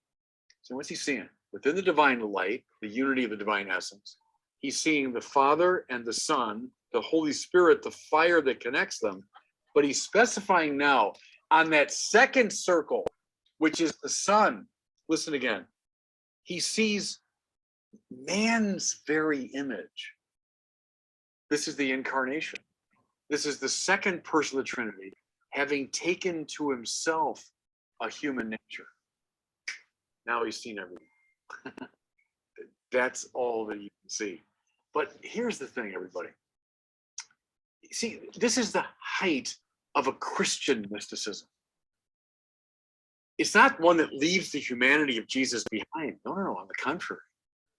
So what's he seeing? Within the divine light, the unity of the divine essence, he's seeing the Father and the Son, the Holy Spirit, the fire that connects them. But he's specifying now on that second circle, which is the Son. Listen again. He sees man's very image. This is the incarnation. This is the second person of the Trinity, having taken to himself a human nature. Now he's seen everything. That's all that you can see. But here's the thing, everybody. See, this is the height of a Christian mysticism. It's not one that leaves the humanity of Jesus behind. No, on the contrary.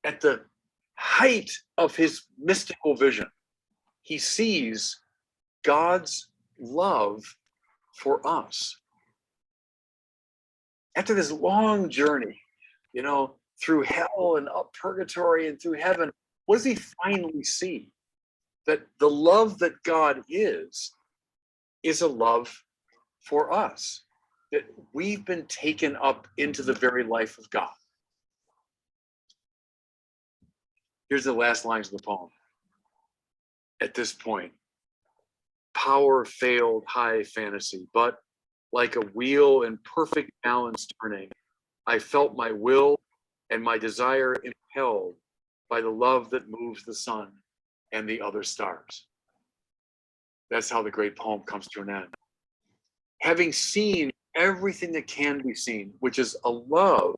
At the height of his mystical vision, he sees God's love for us. After this long journey, through hell and up purgatory and through heaven, what does he finally see? That the love that God is a love for us. That we've been taken up into the very life of God. Here's the last lines of the poem. At this point, power failed high fantasy, but like a wheel in perfect balance turning, I felt my will and my desire impelled by the love that moves the sun and the other stars. That's how the great poem comes to an end. Having seen everything that can be seen, which is a love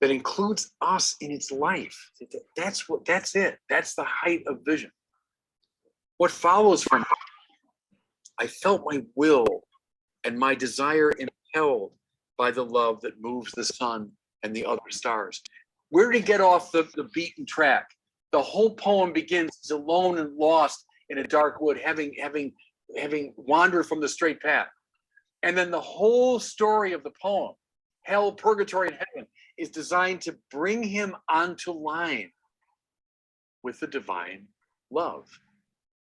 that includes us in its life. That's it. That's the height of vision. What follows from it? I felt my will and my desire impelled by the love that moves the sun and the other stars. Where did he get off the beaten track? The whole poem begins as alone and lost in a dark wood, having wandered from the straight path. And then the whole story of the poem, hell, purgatory, and heaven, is designed to bring him onto line with the divine love.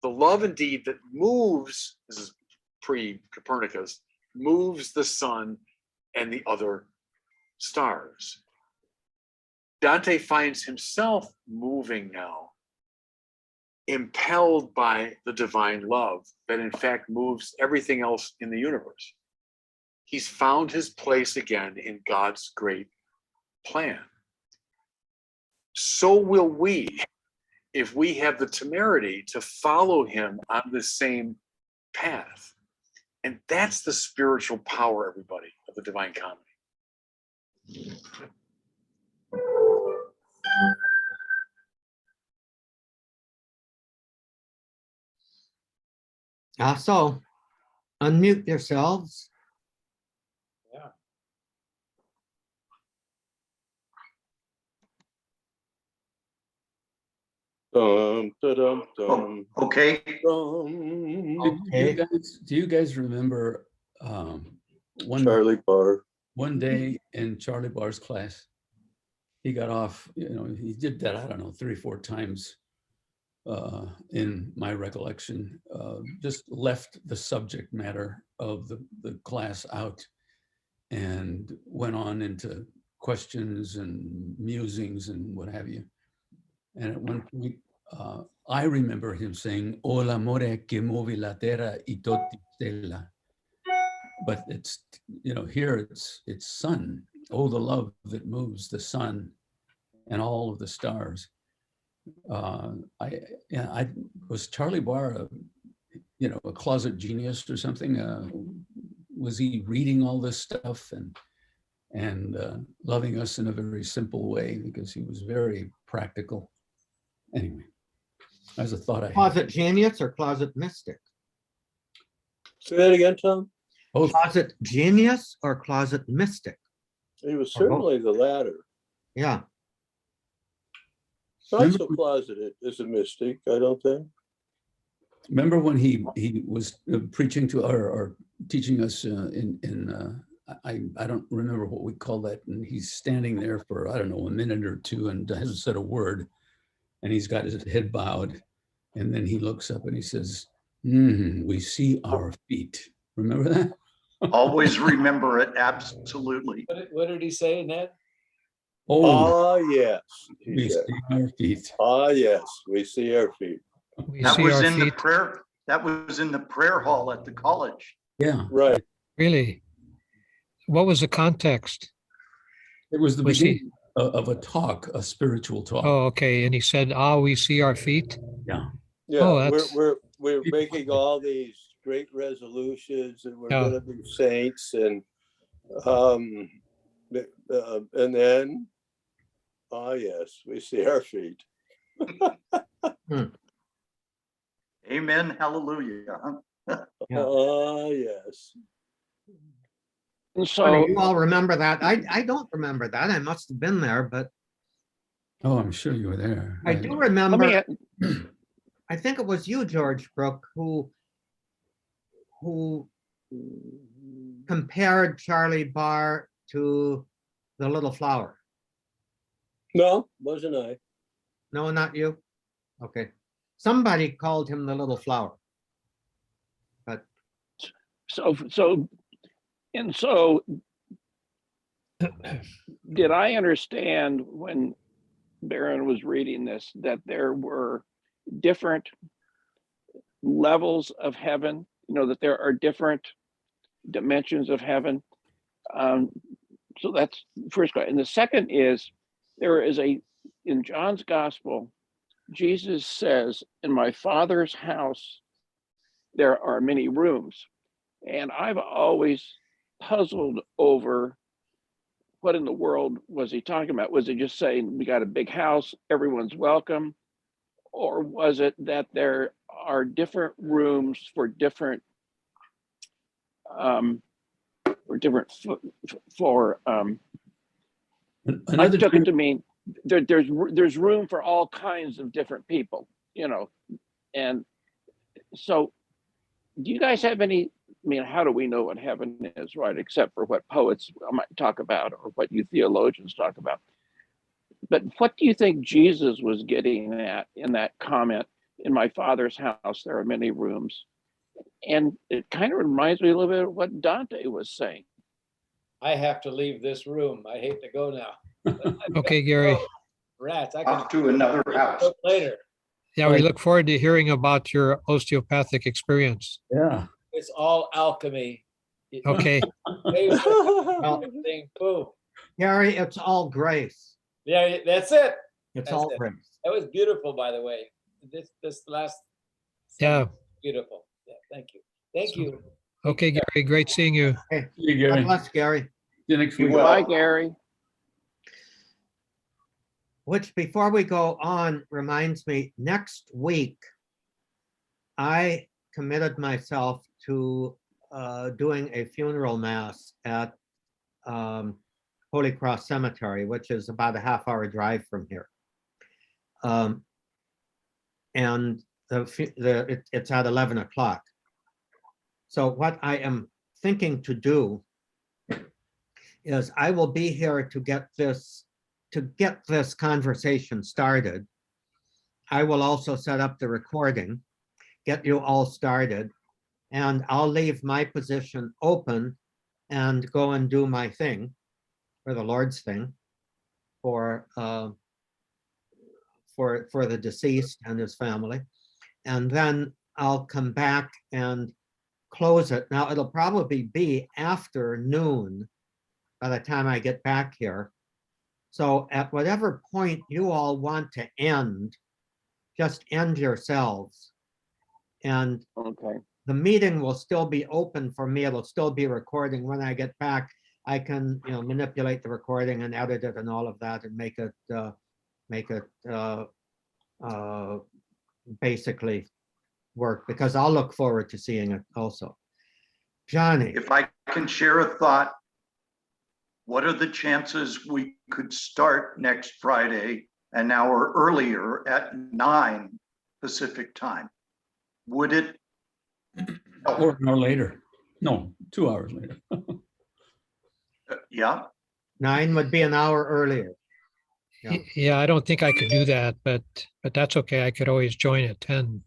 The love indeed that moves, this is pre-Copernicus, moves the sun and the other stars. Dante finds himself moving now, impelled by the divine love that in fact moves everything else in the universe. He's found his place again in God's great plan. So will we, if we have the temerity to follow him on the same path. And that's the spiritual power, everybody, of the Divine Comedy. So unmute yourselves. Yeah. Dum, da-dum, dum, Okay, dum. Do you guys remember Charlie Barr. one day in Charlie Barr's class, he got off, he did that, I don't know, 3 or 4 times in my recollection, just left the subject matter of the class out and went on into questions and musings and what have you. And at one point, I remember him saying, "O l'amore che muovi la terra e tutti stella." But it's, here it's sun. Oh, the love that moves the sun and all of the stars. Was Charlie Barr, a closet genius or something? Was he reading all this stuff and loving us in a very simple way, because he was very practical? Anyway, as a thought I had. Closet genius or closet mystic? Say that again, Tom? Both. Closet genius or closet mystic? He was Or both. certainly the latter. Yeah. Not so closeted as a mystic, I don't think. Remember when he was preaching to or teaching us I don't remember what we call that, and he's standing there for, I don't know, a minute or two and hasn't said a word, and he's got his head bowed, and then he looks up and he says, "We see our feet." Remember that? Always remember it, absolutely. What did he say, Ned? Oh, Yes. we see our feet. Yes, we see our feet. We That see was our in the feet. prayer, that was in the prayer hall at the college. Yeah, Right. Really? What was the context? it was the Was he- beginning of a talk, a spiritual talk. Oh, okay. And he said, we see our feet. Yeah. Yeah, Oh, that's- we're making all these great resolutions, and we're Yeah. gonna be saints, and then, yes, we see our feet. Amen, hallelujah. Yeah. Yes. And Funny, so, you all remember that. I don't remember that. I must have been there, but Oh, I'm sure you were there. I do let me, remember, I think it was you, George Brook, who compared Charlie Barr to the Little Flower. No, wasn't I? No, not you? Okay. Somebody called him the Little Flower. so, did I understand when Baron was reading this, that there were different levels of heaven, that there are different dimensions of heaven? So that's the first question. And the second is, in John's gospel, Jesus says, "In my Father's house, there are many rooms." And I've always puzzled over what in the world was he talking about? Was he just saying, we got a big house, everyone's welcome? Or was it that there are different rooms for different, I took it to mean there's room for all kinds of different people, and so do you guys have any, how do we know what heaven is, right? Except for what poets might talk about or what you theologians talk about. But what do you think Jesus was getting at in that comment, "In my Father's house, there are many rooms"? And it kind of reminds me a little bit of what Dante was saying. I have to leave this room. I hate to go now. Okay, Gary. Rats, I can Off to another house. go later. Yeah, we look forward to hearing about your osteopathic experience. Yeah. It's all alchemy. Okay. Everything, boom. Gary, it's all grace. Yeah, that's it. It's That's all it. grace. That was beautiful, by the way. This last. Yeah. Beautiful. Yeah, thank you. Thank you. Okay, Gary. Great seeing you. Hey, See you, God Gary. bless, Gary. See you next You week. will. Bye, Gary. Which, before we go on, reminds me, next week, I committed myself to doing a funeral mass at Holy Cross Cemetery, which is about a half-hour drive from here. And it's at 11 o'clock. So what I am thinking to do is I will be here to get this conversation started. I will also set up the recording, get you all started, and I'll leave my position open and go and do my thing. or the Lord's thing for the deceased and his family. And then I'll come back and close it. Now, it'll probably be after noon by the time I get back here. So at whatever point you all want to end, just end yourselves. And Okay. the meeting will still be open for me. It'll still be recording. When I get back, I can, manipulate the recording and edit it and all of that and make it basically work, because I'll look forward to seeing it also. Johnny, If I can share a thought, what are the chances we could start next Friday an hour earlier at 9 Pacific time? Would it? Or an hour later. No, 2 hours later. Yeah, 9 would be an hour earlier. Yeah. Yeah, I don't think I could do that, but that's okay. I could always join at 10.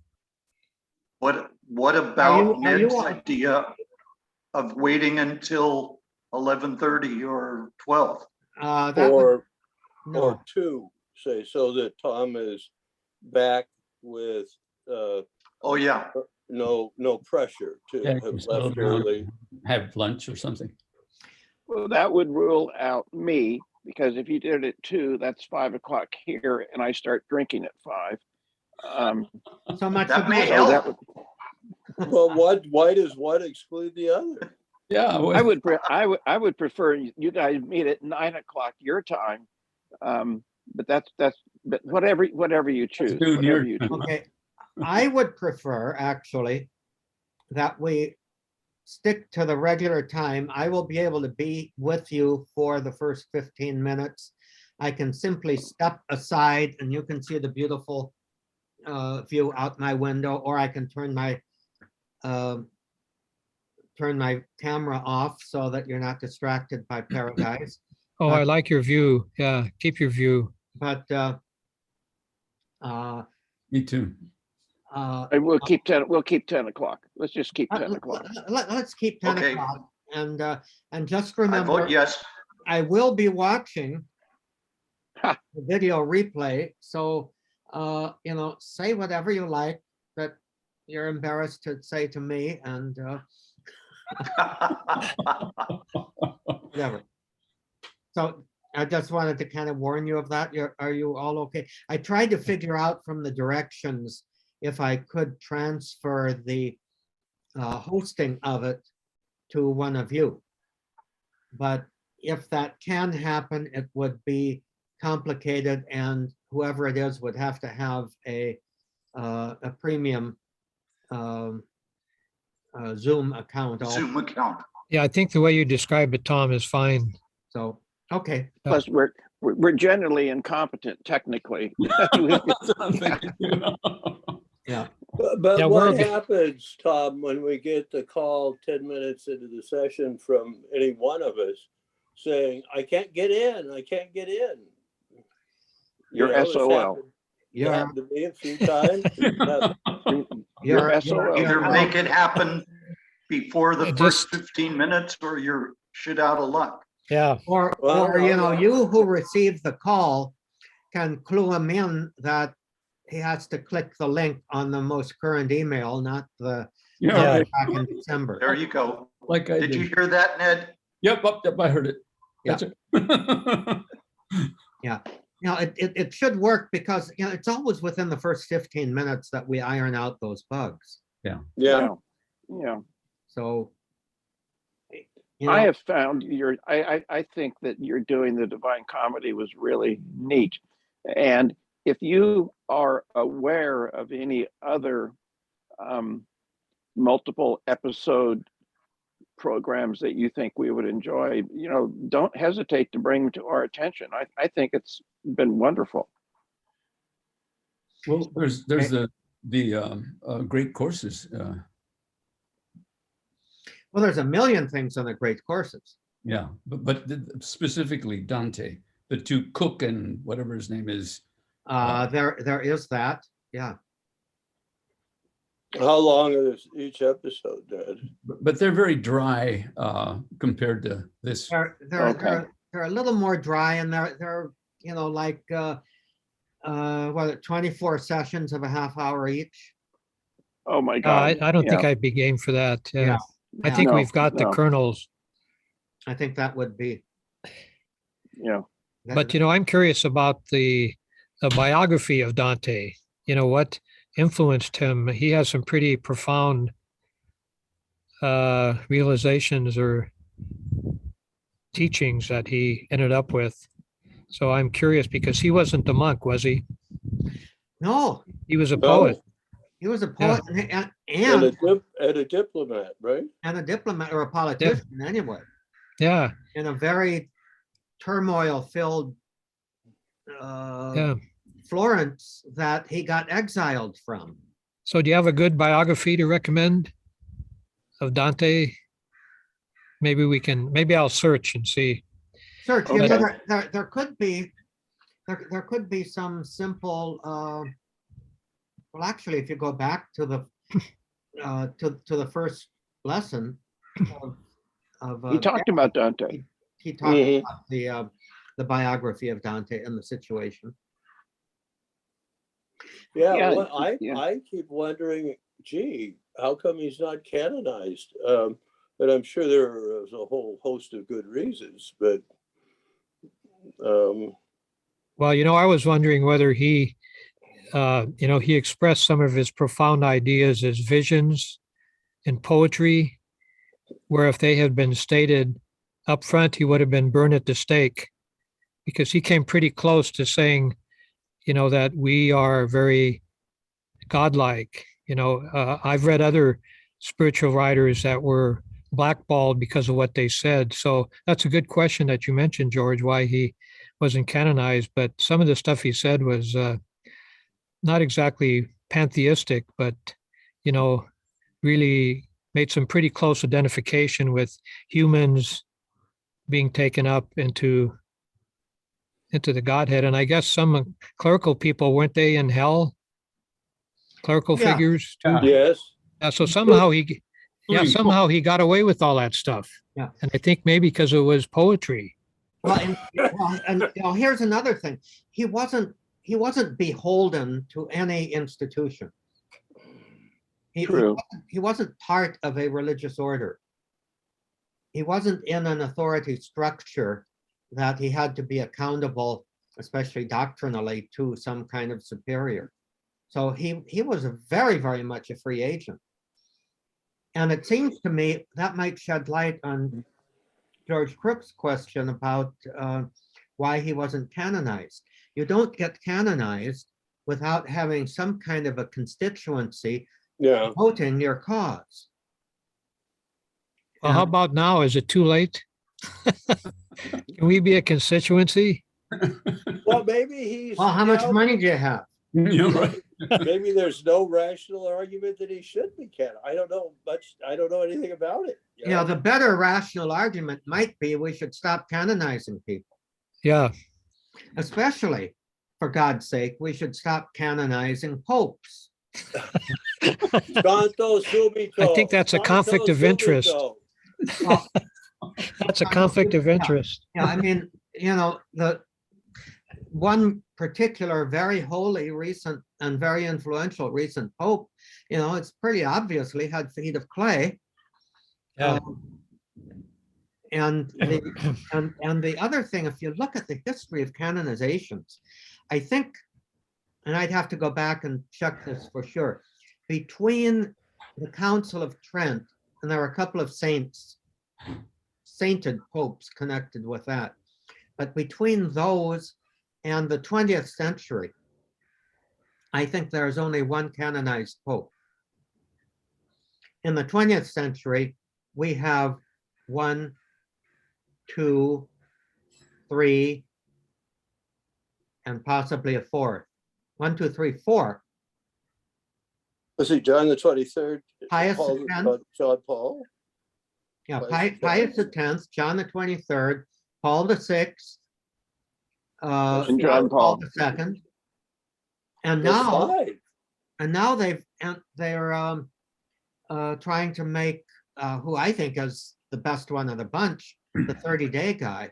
what about are you Ned's on? idea of waiting until 11:30 or 12? That would, Or no, 2, say, so that Tom is back with Oh, yeah. no pressure to Yeah, have you settle left down, early. have lunch or something. Well, that would rule out me, because if you did it at 2, that's 5 o'clock here, and I start drinking at 5. so much. That the may better. So that help. would, But why does one exclude the other? Yeah. I would prefer you guys meet at 9 o'clock your time. But but whatever you choose, do whatever your you time. choose. Okay, I would prefer actually that we stick to the regular time. I will be able to be with you for the first 15 minutes. I can simply step aside and you can see the beautiful view out my window, or I can turn my camera off so that you're not distracted by paradise. Oh, I like your view. Yeah, keep your view. But Me too. And we'll keep 10 o'clock. Let's just keep 10 o'clock. let's keep 10 Okay. o'clock. And just I remember, vote yes. I will be watching Ha. the video replay. So, say whatever you like that you're embarrassed to say to me, and whatever. So I just wanted to kind of warn you of that. Are you all okay? I tried to figure out from the directions if I could transfer the hosting of it to one of you. But if that can happen, it would be complicated, and whoever it is would have to have a premium Zoom account also. Zoom account. Yeah, I think the way you described it, Tom, is fine. So, okay. Plus, we're generally incompetent technically. That's what I'm thinking, Yeah. But Yeah, what we're- happens, Tom, when we get the call 10 minutes into the session from any one of us saying, I can't get in, I can't get in? You're it's SOL. happened- It You're, happened to me a few times. You're you're, SOL. Either you're- make it happen before the Yeah, first just- 15 minutes or you're shit out of luck. Yeah, or, Well, you who received the call can clue him in that he has to click the link on the most current email, not the Yeah, back in December. There you go. like I Did you did. hear that, Ned? Yep, I heard it. That's it. It should work because, it's always within the first 15 minutes that we iron out those bugs. Yeah, Yeah. So. I have found I think that you're doing the Divine Comedy was really neat. And if you are aware of any other multiple episode programs that you think we would enjoy, don't hesitate to bring them to our attention. I think it's been wonderful. Well, there's the great courses. Well, there's a million things on the great courses. Yeah, but specifically Dante, the two Cook and whatever his name is. There is that, yeah. how long is each But they're very dry compared to this. There Okay. they're a little more dry and they're, like, 24 sessions of a half hour each. Oh, my I, God. I don't think Yeah. I'd be game for that. Yeah. I think No, we've got the no. kernels, I think that would be. Yeah. but I'm curious about the biography of Dante. What influenced him? He has some pretty profound realizations or teachings that he ended up with. So I'm curious because he wasn't a monk, was he? No, He was a No, poet. he was a poet and and a diplomat, right? a diplomat or a politician anyway, Yeah, in a very turmoil-filled yeah. Florence that he got exiled from. So do you have a good biography to recommend of Dante? Maybe I'll search and see. Search, Okay. there could be, there could be some simple, well, actually, if you go back to the, to the first lesson of, He talked about Dante. he talked Mhm. about the biography of Dante and the situation. Yeah, Yeah, well, yeah. I keep wondering, gee, how come he's not canonized? But I'm sure there is a whole host of good reasons, but Well, I was wondering whether he expressed some of his profound ideas as visions in poetry, where if they had been stated up front, he would have been burned at the stake, because he came pretty close to saying, that we are very godlike. I've read other spiritual writers that were blackballed because of what they said. So that's a good question that you mentioned, George, why he wasn't canonized. But some of the stuff he said was not exactly pantheistic, but, really made some pretty close identification with humans being taken up into the Godhead. And I guess some clerical people, weren't they in hell? Clerical Yeah. figures too? yes, Yeah, so somehow he got away with all that stuff. Yeah. And I think maybe because it was poetry. Well, and here's another thing. He wasn't beholden to any institution. True. He wasn't part of a religious order. He wasn't in an authority structure that he had to be accountable, especially doctrinally, to some kind of superior. So he was a very, very much a free agent. And it seems to me that might shed light on George Crook's question about why he wasn't canonized. You don't get canonized without having some kind of a constituency yeah. voting your cause. Well, how about now? Is it too late? Can we be a constituency? Well, maybe he's. Well, how much money do you have? You're right. Maybe there's no rational argument that he should be canonized. I don't know much. I don't know anything about it. You know, the better rational argument might be we should stop canonizing people. Yeah. Especially, for God's sake, we should stop canonizing popes. Santo subito. I think that's a conflict of interest. Well, That's a conflict of interest. yeah, I mean, the one particular very holy recent and very influential recent pope, it's pretty obviously had feet of clay. Yeah. And the other thing, if you look at the history of canonizations, I think, and I'd have to go back and check this for sure, between the Council of Trent, and there are a couple of sainted popes connected with that, but between those and the 20th century, I think there's only one canonized pope. In the 20th century, we have 1, 2, 3, and possibly a fourth. 1, 2, 3, 4. Was it John the 23rd? Pius Paul, X. John Paul? Yeah, Pius Pius X, John the 23rd, Paul VI, And John Paul. II. And There's now, 5. they're trying to make who I think is the best one of the bunch, the 30-day guy,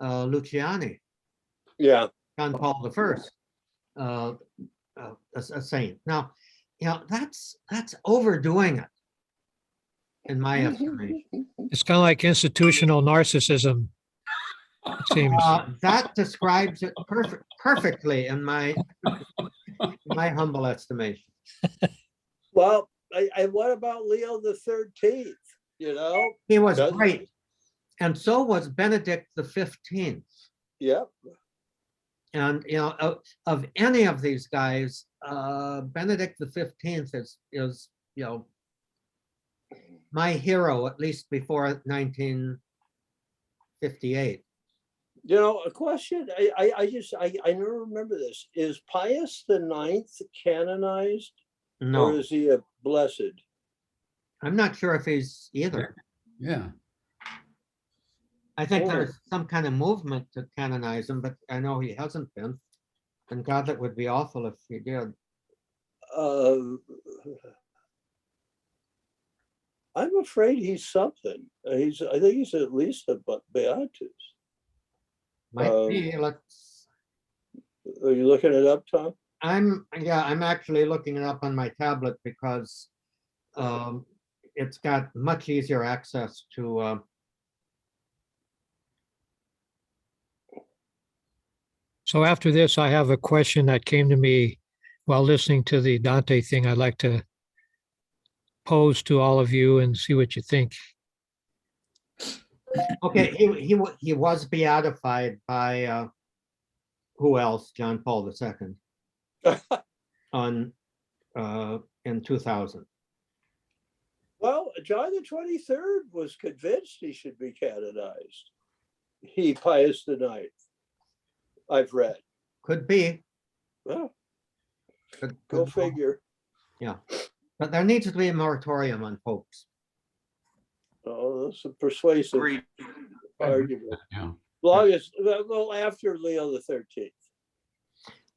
Luciani, Yeah. John Paul I, a saint. Now, that's overdoing it, in my estimation. It's kind of like institutional narcissism, it seems. That describes it perfectly in my humble estimation. Well, what about Leo the 13th? You know? He was Doesn't- great, and so was Benedict the 15th. Yep. And of any of these guys, Benedict the 15th is my hero, at least before 1958. You know, a question, I never remember this. Is Pius the Ninth canonized? Or No, is he a blessed? I'm not sure if he's either. Yeah. I think Oh. there's some kind of movement to canonize him, but I know he hasn't been. And God, that would be awful if he did. Uh, I'm afraid he's something. I think he's at least a beatus. Might be, let's, Are you looking it up, Tom? I'm actually looking it up on my tablet because it's got much easier access to So after this, I have a question that came to me while listening to the Dante thing. I'd like to pose to all of you and see what you think. okay, he was beatified by who else? John Paul II on in 2000. Well, John the 23rd was convinced he should be canonized. He, Pius the Ninth. I've read. Could be. Well, Could go be. figure. But there needs to be a moratorium on popes. Oh, that's a persuasive Agreed. argument. Yeah. Long as, well, after Leo the 13th.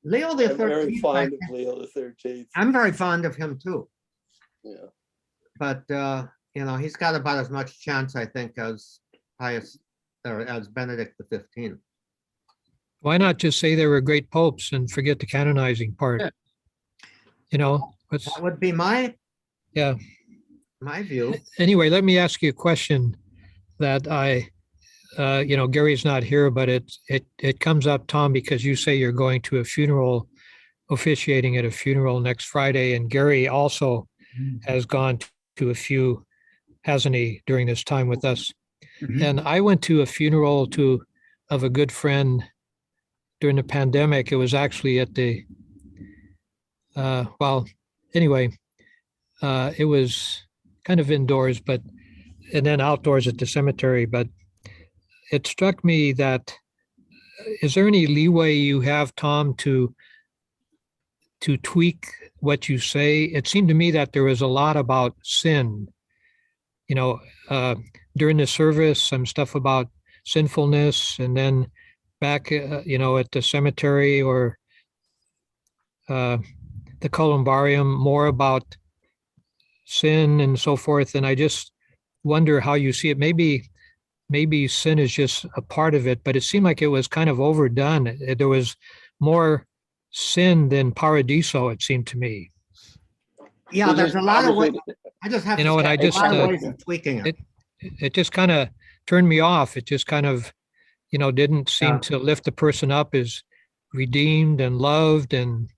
Leo the I'm very 13th, fond of Leo the 13th. I'm very fond of him too. Yeah. But he's got about as much chance, I think, as as Benedict the 15th. Why not just say they were great popes and forget the canonizing part? Yeah. What's, That would be my yeah. view. Anyway, let me ask you a question that Gary's not here, but it comes up, Tom, because you say you're going to a funeral, officiating at a funeral next Friday, and Gary also has gone to a few, hasn't he, during this time with us? Mhm. And I went to a funeral of a good friend during the pandemic. It was actually at the, it was kind of indoors, and then outdoors at the cemetery. But it struck me that, is there any leeway you have, Tom, to tweak what you say? It seemed to me that there was a lot about sin. During the service, some stuff about sinfulness, and then back, at the cemetery or the columbarium, more about sin and so forth. And I just wonder how you see it. Maybe sin is just a part of it, but it seemed like it was kind of overdone. There was more sin than paradiso, it seemed to me. Yeah, Well, there's just a lot of ways. obviously- I just have You to know, and say, I a just, lot of ways of tweaking it. It just kind of turned me off. It just kind of, didn't seem Yeah. to lift the person up as redeemed and loved and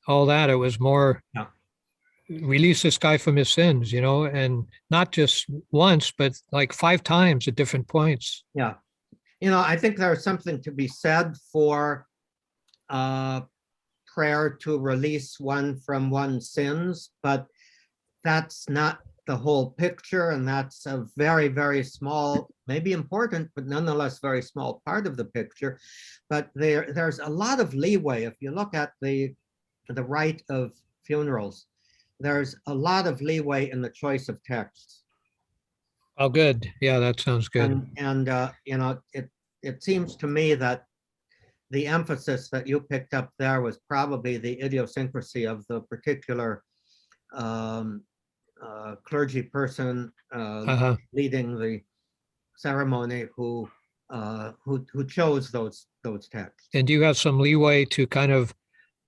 all that. It was more Yeah. release this guy from his sins, and not just once, but like 5 times at different points. Yeah. I think there's something to be said for prayer to release one from one's sins, but that's not the whole picture, and that's a very, very small, maybe important, but nonetheless very small part of the picture. But there's a lot of leeway. If you look at the rite of funerals, there's a lot of leeway in the choice of texts. Oh, good. Yeah, that sounds good. And it seems to me that the emphasis that you picked up there was probably the idiosyncrasy of the particular clergy person Uh-huh. leading the ceremony who who chose those texts. And do you have some leeway to kind of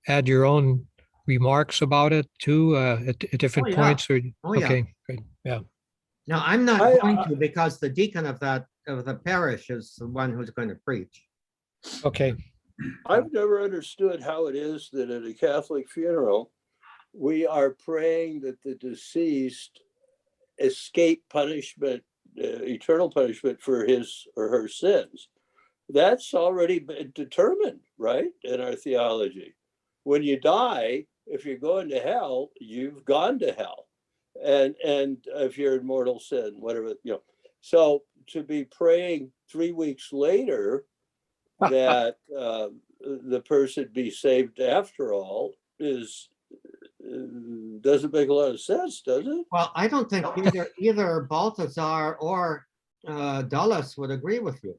add your own remarks about it too, at different yeah. points? Or Oh, yeah. okay, good, yeah. Now, I'm not I- going to, because the deacon of the parish is the one who's going to preach. Okay, I've never understood how it is that at a Catholic funeral, we are praying that the deceased escape punishment, eternal punishment for his or her sins. That's already been determined, right, in our theology. When you die, if you're going to hell, you've gone to hell. And if you're in mortal sin, whatever, you know. So to be praying 3 weeks later that the person be saved after all is doesn't make a lot of sense, does it? Well, I don't think either Balthazar or Dulles would agree with you.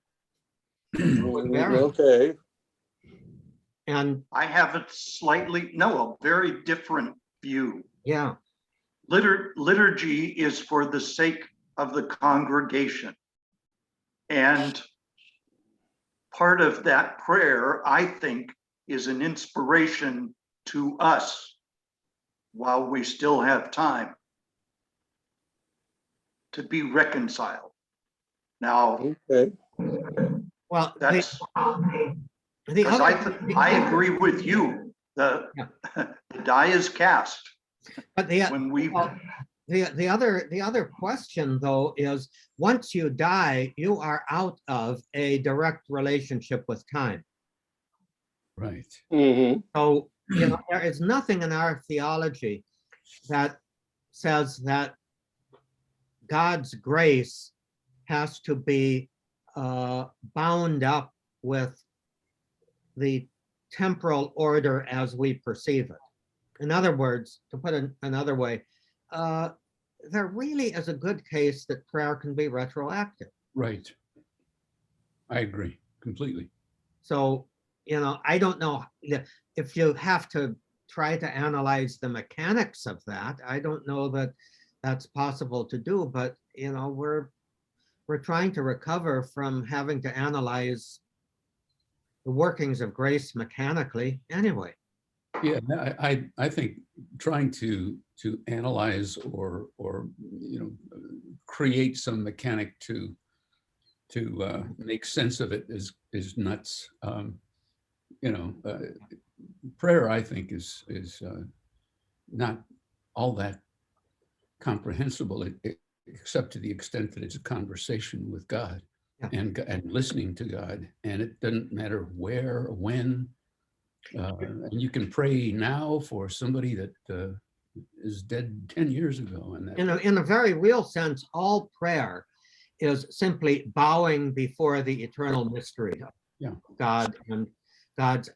With Barron. Okay. And I have a very different view. yeah, Liturgy is for the sake of the congregation. And part of that prayer, I think, is an inspiration to us while we still have time to be reconciled. Now, Okay. well, that's the because other, I agree with you. The die is cast but the, when we. well, the other question though is, once you die, you are out of a direct relationship with time. Right. Mhm. So, there is nothing in our theology that says that God's grace has to be bound up with the temporal order as we perceive it. In other words, to put it another way, there really is a good case that prayer can be retroactive. Right. I agree completely. So, I don't know if you have to try to analyze the mechanics of that. I don't know that that's possible to do, but we're trying to recover from having to analyze the workings of grace mechanically anyway. Yeah, I think trying to analyze or create some mechanic to make sense of it is nuts. Prayer, I think, is not all that comprehensible, except to the extent that it's a conversation with God. Yeah. and listening to God, and it doesn't matter where, when. And you can pray now for somebody that is dead 10 years ago. And that, In a very real sense, all prayer is simply bowing before the eternal mystery of Yeah. God and God's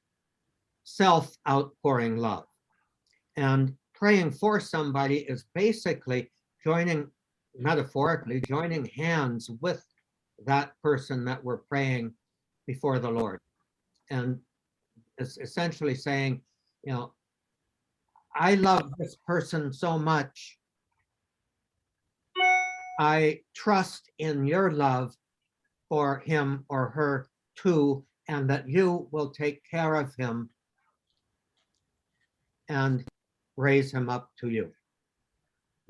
self-outpouring love. And praying for somebody is basically metaphorically joining hands with that person that we're praying before the Lord. And it's essentially saying, I love this person so much. I trust in your love for him or her too, and that you will take care of him and raise him up to you.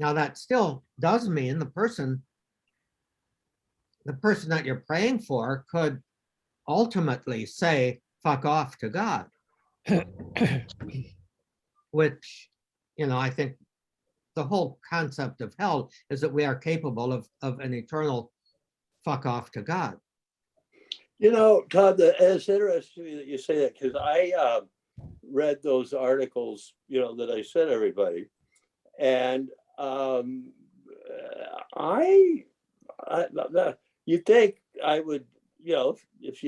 Now that still does mean the person that you're praying for could ultimately say, fuck off to God. Which, I think the whole concept of hell is that we are capable of an eternal fuck off to God. Todd, it's interesting that you say that, because I read those articles, that I sent everybody. And you'd think I would, if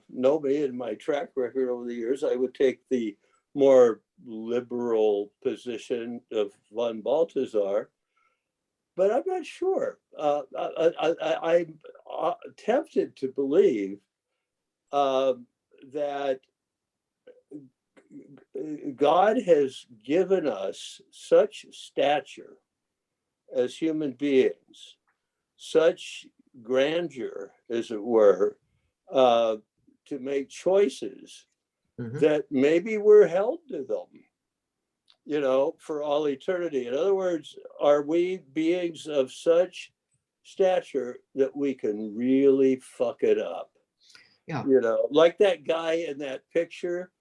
know me and my track record over the years, I would take the more liberal position of von Balthasar, but I'm not sure. I'm tempted to believe that God has given us such stature as human beings, such grandeur, as it were, to make choices Mhm. that maybe we're held to them, you know, for all eternity. In other words, are we beings of such stature that we can really fuck it up? Yeah. You know, like that guy in that picture,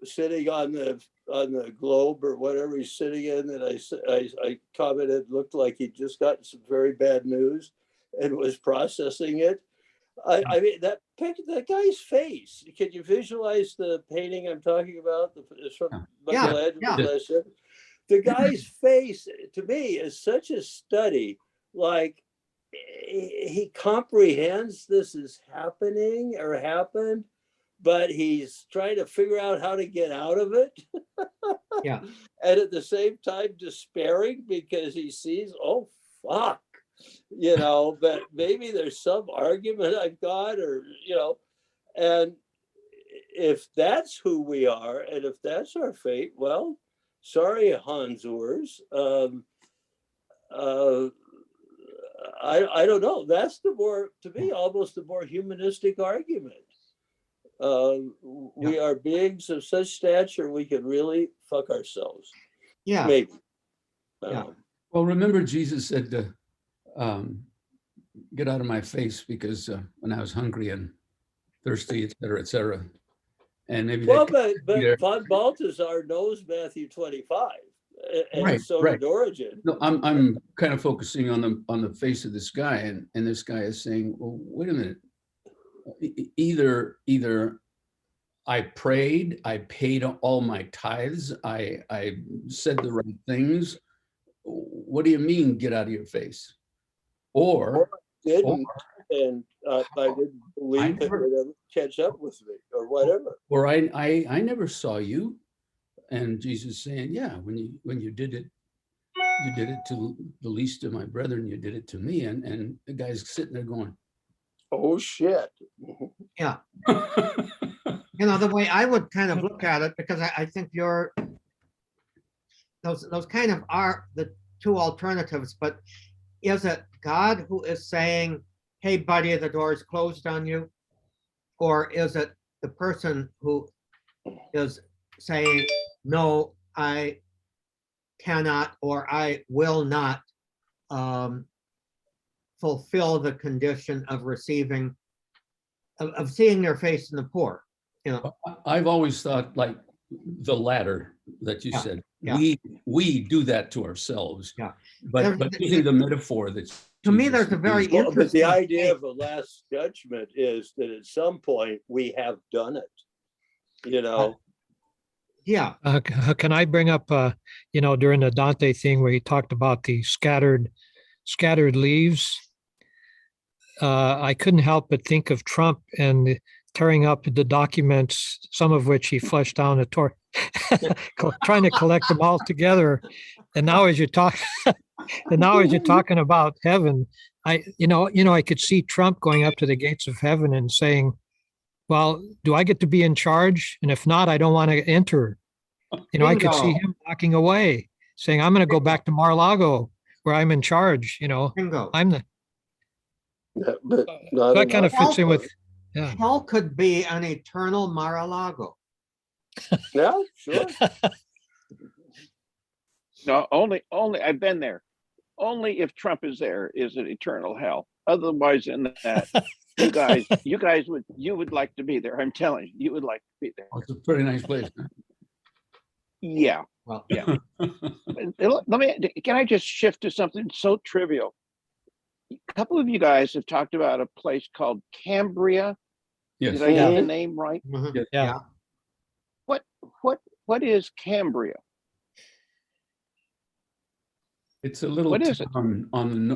sitting on the globe or whatever he's sitting in, that I commented looked like he'd just gotten some very bad news and was processing it. I mean, that guy's face. Can you visualize the painting I'm talking about? It's from Yeah, Michelangelo. The guy's face, to me, is such a study. Like, he comprehends this is happening or happened, but he's trying to figure out how to get out of it. Yeah. And at the same time, despairing because he sees, oh, fuck, you know, that maybe there's some argument I've got, or, you know, and if that's who we are, and if that's our fate, well, sorry, Hans Urs. I don't know. That's the more, to me, almost the more humanistic argument. We are beings of such stature we can really fuck ourselves. Yeah. Maybe. Yeah. Well, remember Jesus said, get out of my face, because when I was hungry and thirsty, et cetera, et cetera. And maybe Well, that but there. von Balthasar knows Matthew 25, and Right, so right. did Origen. No, I'm kind of focusing on the face of this guy, and this guy is saying, well, wait a minute. Either I prayed, I paid all my tithes, I said the right things. What do you mean, get out of your face? Or Didn't, and I didn't believe it never- would ever catch up with me or whatever. or I never saw you. And Jesus saying, yeah, when you did it to the least of my brethren, you did it to me. And the guy's sitting there going, Oh, shit. Yeah. You know, the way I would kind of look at it, because I think those kind of are the two alternatives, but is it God who is saying, hey, buddy, the door is closed on you? Or is it the person who is saying, no, I cannot, or I will not fulfill the condition of receiving, of seeing their face in the poor? You know, I've always thought like the latter that you Yeah, said. yeah. We do that to ourselves. Yeah. But using the metaphor that to me, Jesus there's a very used. Well, but interesting. the idea of a last judgment is that at some point we have done it, you know. Yeah, Can I bring up, you know, during the Dante thing where he talked about the scattered leaves? I couldn't help but think of Trump and tearing up the documents, some of which he flushed down the tour, trying to collect them all together. And now as you're talking, about heaven, I could see Trump going up to the gates of heaven and saying, well, do I get to be in charge? And if not, I don't want to enter. You know, I could see Bingo. him walking away saying, I'm going to go back to Mar-a-Lago where I'm in charge. You know, bingo. I'm the, Yeah, but so not that kind of enough. fits in with, yeah. Hell could be an eternal Mar-a-Lago. Yeah, sure. No, only I've been there. Only if Trump is there is it eternal hell. Otherwise, in that, you would like to be there. I'm telling you, you would like to be there. Oh, it's a pretty nice place. Huh? Yeah. Well, Yeah. Can I just shift to something so trivial? A couple of you guys have talked about a place called Cambria. Yes. Did I get the Mhm. name right? mhm. Yeah. What is Cambria? It's a little What is it? town on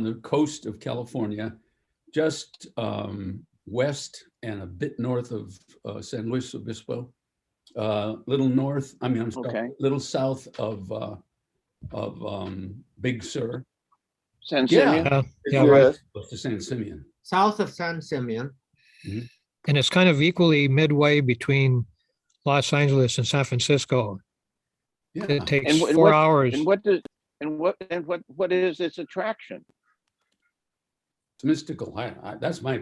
the coast of California, just west and a bit north of San Luis Obispo. Little north. I mean, I'm sorry, Okay. little south of Big Sur. San Yeah. Simeon? Yeah, right. Yes. Close to San Simeon. South of San Simeon. And it's kind of equally midway between Los Angeles and San Francisco. Yeah. It takes And 4 hours. what is its attraction? It's mystical. That's my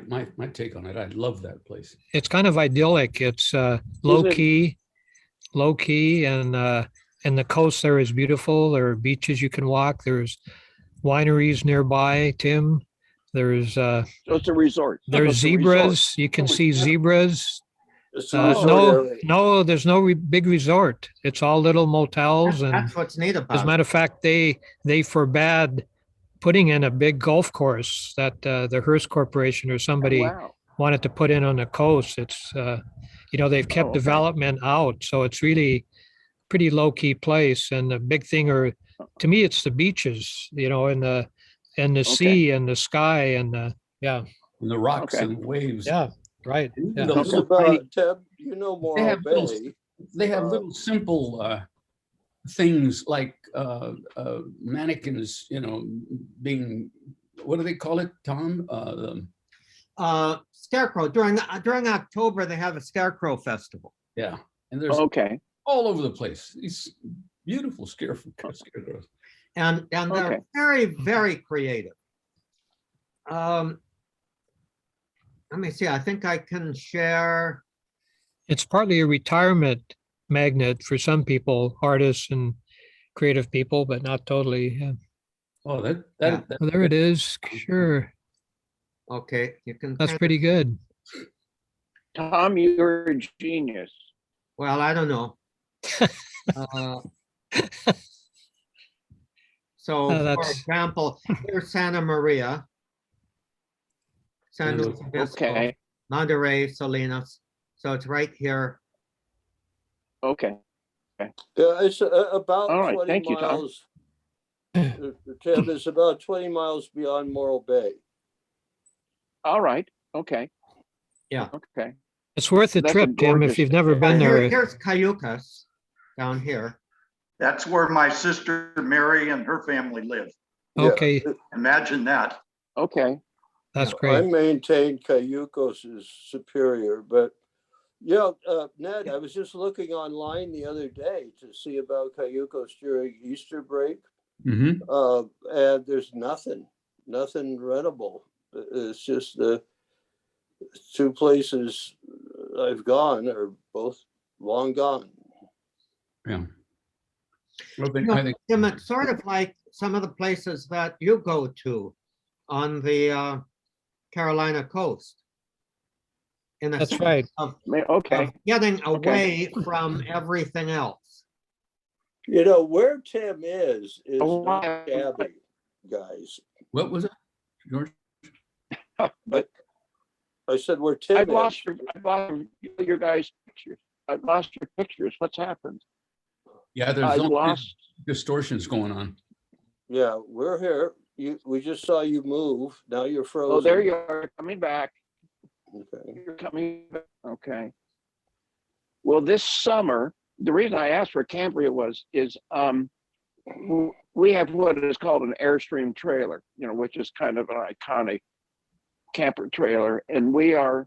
take on it. I love that place. It's kind of idyllic. It's low key, and the coast there is beautiful. There are beaches you can walk. There's wineries nearby, Tim. There's So it's a resort. So there's it's a resort. zebras. You can see zebras. It's a resort area. No, there's no big resort. It's all little motels, and That's what's neat as a about it. matter of fact, they forbade putting in a big golf course that the Hearst Corporation or somebody Wow. wanted to put in on the coast. It's they've kept Oh, okay. development out, so it's really pretty low key place. And the big thing to me, it's the beaches, and the sea and the sky and yeah, And the rocks Okay. and waves. right. And Yeah. the It's little about, tiny- Ted, Morro have little- Bay. They have little simple things like mannequins, being, what do they call it, Tom? Scarecrow, during October, they have a Scarecrow Festival. Yeah, and there's Okay. all over the place. These beautiful scarecrows. And they're Okay. very, very creative. Let me see, I think I can share. It's partly a retirement magnet for some people, artists and creative people, but not totally. Yeah. Oh, Yeah. that Well, there it is. Sure. Okay, you can. That's kind of- pretty good. Tom, you're a genius. Well, I don't know. Uh, So, for that's- example, here's Santa Maria. San Yeah, Luis Obispo, Okay. Monterey, Salinas. So it's right here. Okay. Yeah, it's about All right, 20 thank you, Tom. miles. Ted, it's about 20 miles beyond Morro Bay. All right. Okay. Yeah. Okay. It's worth a That's a trip, Tim, gorgeous if you've never area. been there. Here's Cayucas down here. That's where my sister Mary and her family live. Yeah. Okay, Imagine that. Okay. that's I great. maintain Cayucos is superior, but Ned, I was just looking online the other day to see about Cayucos during Easter break. Mhm. And there's nothing rentable. It's just the two places I've gone are both long gone. Yeah. I think Tim, it's sort of like some of the places that you go to on the Carolina coast. In a That's sense right. Of Okay. getting away from everything else. Where Tim is Oh, not wow. shabby, guys. What was it, George? I said where Tim I've is. lost your guys' pictures. I've lost your pictures. What's happened? Yeah, there's I've all kinds lost. of distortions going on. Yeah, we're here. We just saw you move. Now you're frozen. Oh, there you are, coming back. Okay. You're coming back. Okay. Well, this summer, the reason I asked where Cambria is we have what is called an Airstream trailer, which is kind of an iconic camper trailer. And we are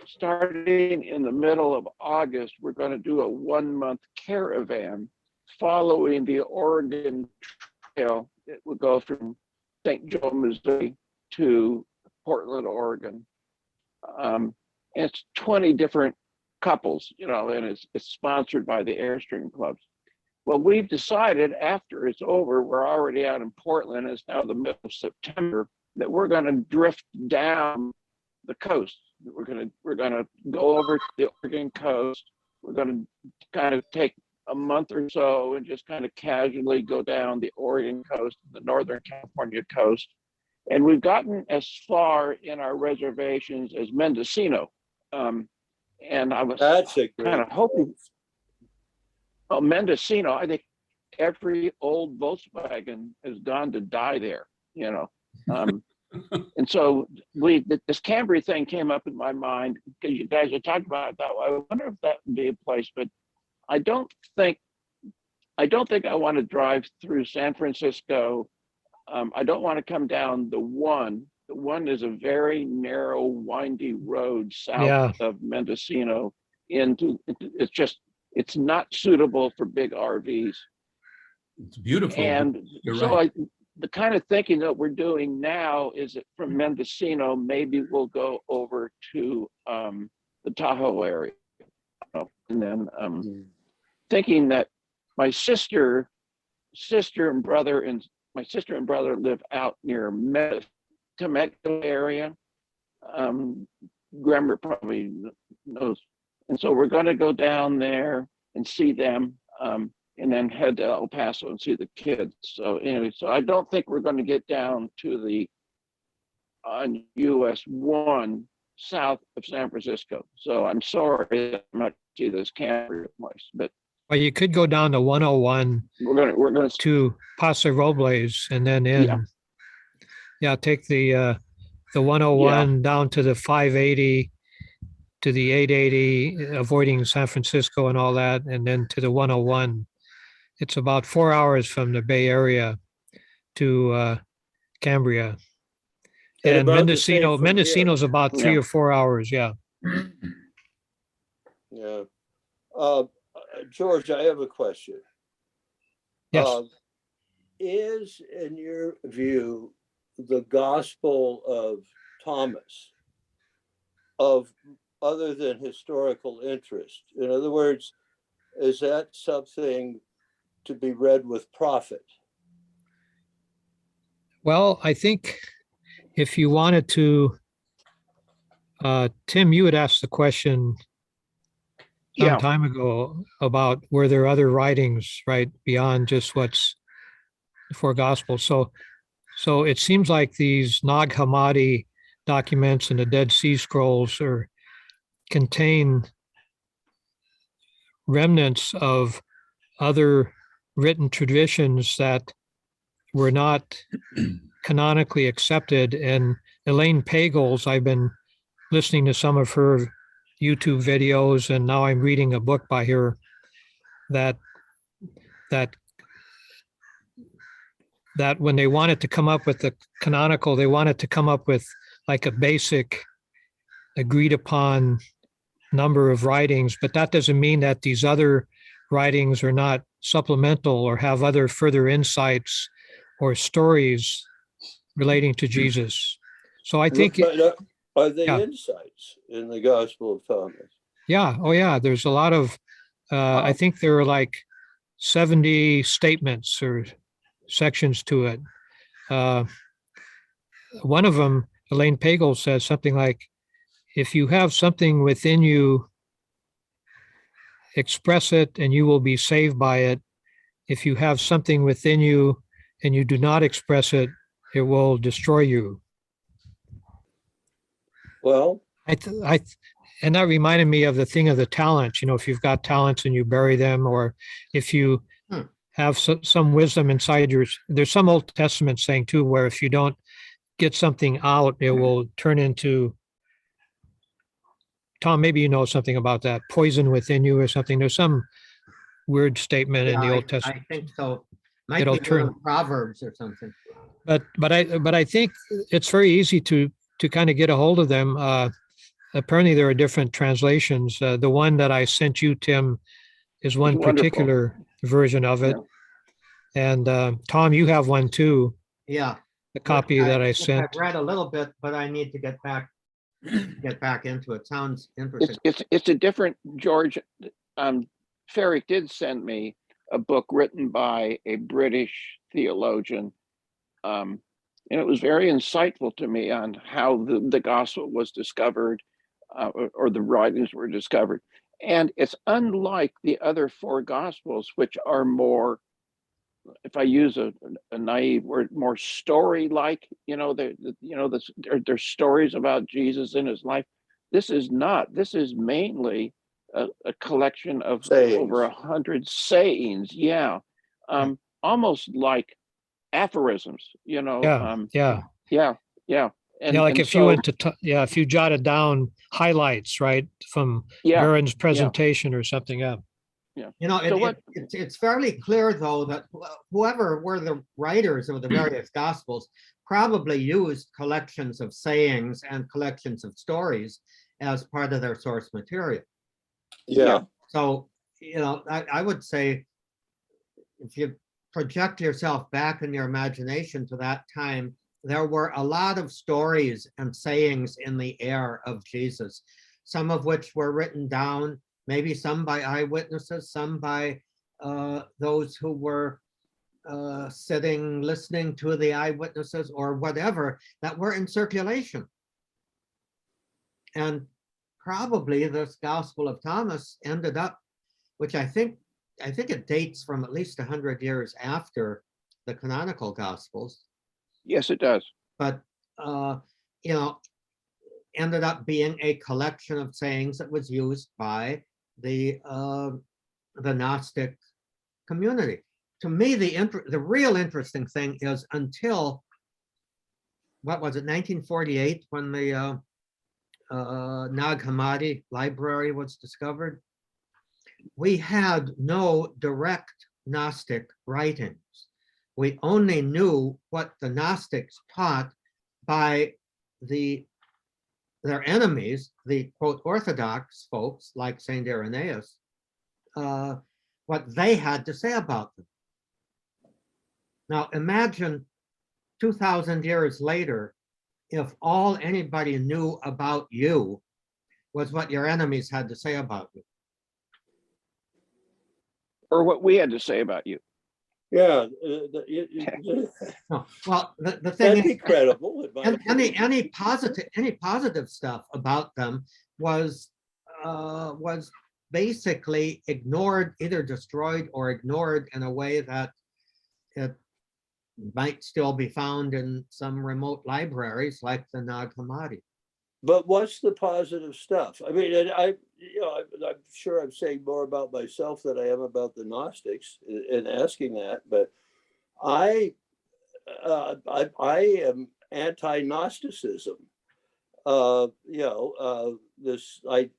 starting in the middle of August, we're going to do a 1-month caravan following the Oregon Trail. It will go from St. Joe, Missouri to Portland, Oregon. And it's 20 different couples, and it's sponsored by the Airstream clubs. Well, we've decided after it's over, we're already out in Portland, it's now the middle of September, that we're going to drift down the coast. We're going to go over to the Oregon coast. We're going to kind of take a month or so and just kind of casually go down the Oregon coast, the Northern California coast. And we've gotten as far in our reservations as Mendocino. And I was That's a kind of great hoping, well, Mendocino, I think every old Volkswagen has gone to die there, and so this Cambria thing came up in my mind because you guys are talking about it that way. I wonder if that would be a place, but I don't think I want to drive through San Francisco. I don't want to come down the one. The one is a very narrow, windy road south Yeah. of Mendocino it's not suitable for big RVs. It's beautiful. And You're so right. the kind of thinking that we're doing now is that from Mendocino, maybe we'll go over to the Tahoe area. And then thinking that my sister and brother live out near Temecula area. Grandma probably knows. And so we're going to go down there and see them, and then head to El Paso and see the kids. So anyway, so I don't think we're going to get down to the US 1 south of San Francisco. So I'm sorry that I'm not see this Cambria place, but Well, you could go down to 101 we're gonna to Paso Robles and then in. Yeah. Yeah, take the 101 down to the 580 to the 880, avoiding San Francisco and all that, and then to the 101. It's about 4 hours from the Bay Area to Cambria. And about the same from here. Mendocino's about 3 Yeah. or 4 hours. Yeah. Yeah. George, I have a question. Yes. Is, in your view, the Gospel of Thomas of other than historical interest? In other words, is that something to be read with profit? Well, I think if you wanted to, Tim, you had asked the question some Yeah. time ago about were there other writings, right, beyond just what's the four gospels. So it seems like these Nag Hammadi documents and the Dead Sea Scrolls contain remnants of other written traditions that were not canonically accepted. And Elaine Pagels, I've been listening to some of her YouTube videos, and now I'm reading a book by her that when they wanted to come up with the canonical, they wanted to come up with like a basic agreed upon number of writings, but that doesn't mean that these other writings are not supplemental or have other further insights or stories relating to Jesus. So I think, But, are they Yeah. insights in the Gospel of Thomas? yeah, oh yeah, there's a lot of, I think there are like 70 statements or sections to it. One of them, Elaine Pagel says something like, if you have something within you, express it and you will be saved by it. If you have something within you and you do not express it, it will destroy you. Well, And that reminded me of the thing of the talents. You know, if you've got talents and you bury them, or if you have some wisdom inside yours, there's some Old Testament saying too, where if you don't get something out, it will turn into, Tom, maybe you know something about that, poison within you or something. There's some weird statement in the Yeah, Old Testament. I think so. Might It'll be turn- in Proverbs or something. But I think it's very easy to kind of get a hold of them. Apparently there are different translations. The one that I sent you, Tim, is one wonderful. particular version of it. And Tom, you have one too, Yeah. the copy that I I've sent. read a little bit, but I need to get back into it. Sounds interesting. It's a different, George, Ferrick did send me a book written by a British theologian. And it was very insightful to me on how the gospel was discovered, or the writings were discovered. And it's unlike the other four gospels, which are more, if I use a naive word, more story-like, they're stories about Jesus and his life. This is not. This is mainly a collection of Sayings. over 100 sayings. Yeah. Almost like aphorisms, Yeah, yeah. Yeah. Yeah, like if you so- went to, if you jotted down highlights, right, from Yeah, Aaron's presentation or something, yeah. You know, So what- it's fairly clear, though, that whoever were the writers of the various gospels probably used collections of sayings and collections of stories as part of their source material. yeah. So, I would say if you project yourself back in your imagination to that time, there were a lot of stories and sayings in the air of Jesus, some of which were written down, maybe some by eyewitnesses, some by those who were sitting, listening to the eyewitnesses or whatever, that were in circulation. And probably this Gospel of Thomas ended up, which I think it dates from at least 100 years after the canonical Gospels, Yes, it does. but you know, ended up being a collection of sayings that was used by the Gnostic community. To me, the real interesting thing is until, what was it, 1948, when the Nag Hammadi library was discovered, we had no direct Gnostic writings. We only knew what the Gnostics taught by their enemies, the quote Orthodox folks like Saint Irenaeus, what they had to say about them. Now imagine 2,000 years later, if all anybody knew about you was what your enemies had to say about you. Or what we had to say about you. Yeah. No, well, the thing That'd be is, credible. in my and opinion. any positive stuff about them was basically ignored, either destroyed or ignored in a way that it might still be found in some remote libraries like the Nag Hammadi. But what's the positive stuff? I mean, and I'm sure I'm saying more about myself than I am about the Gnostics in asking that, but I am anti-Gnosticism.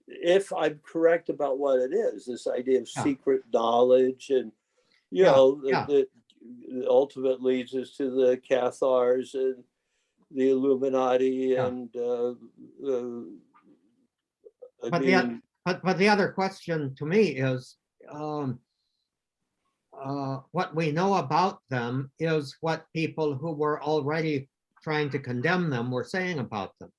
If I'm correct about what it is, this idea of Yeah. secret knowledge, and that ultimate leads us to the Cathars and the Illuminati, and But the other question to me is, what we know about them is what people who were already trying to condemn them were saying about them.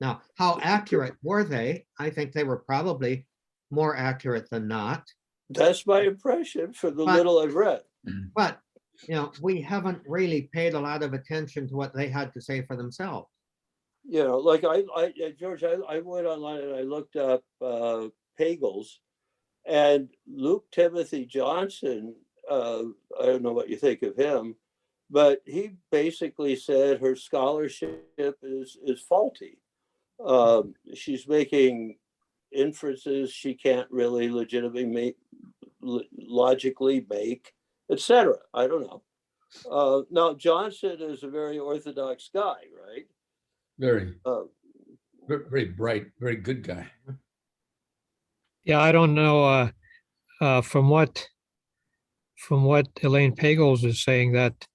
Now, how accurate were they? I think they were probably more accurate than not. that's my impression for the But- little I've read. But, we haven't really paid a lot of attention to what they had to say for themselves. Like George, I went online and I looked up Pagels, and Luke Timothy Johnson. I don't know what you think of him, but he basically said her scholarship is faulty. She's making inferences she can't really legitimately logically make, etc. I don't know. Now Johnson is a very orthodox guy, right? Very, very bright, very good guy. Yeah, I don't know, from what Elaine Pagels is saying, that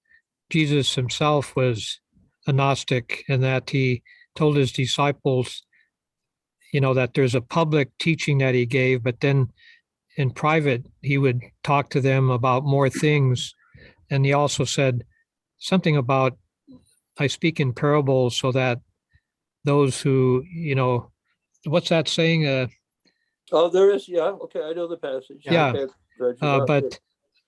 Jesus himself was a Gnostic, and that he told his disciples, that there's a public teaching that he gave, but then in private, he would talk to them about more things. And he also said something about, I speak in parables so that those who, what's that saying? Oh, there is. Yeah. Okay. I know the passage. Yeah. I can't dredge it up,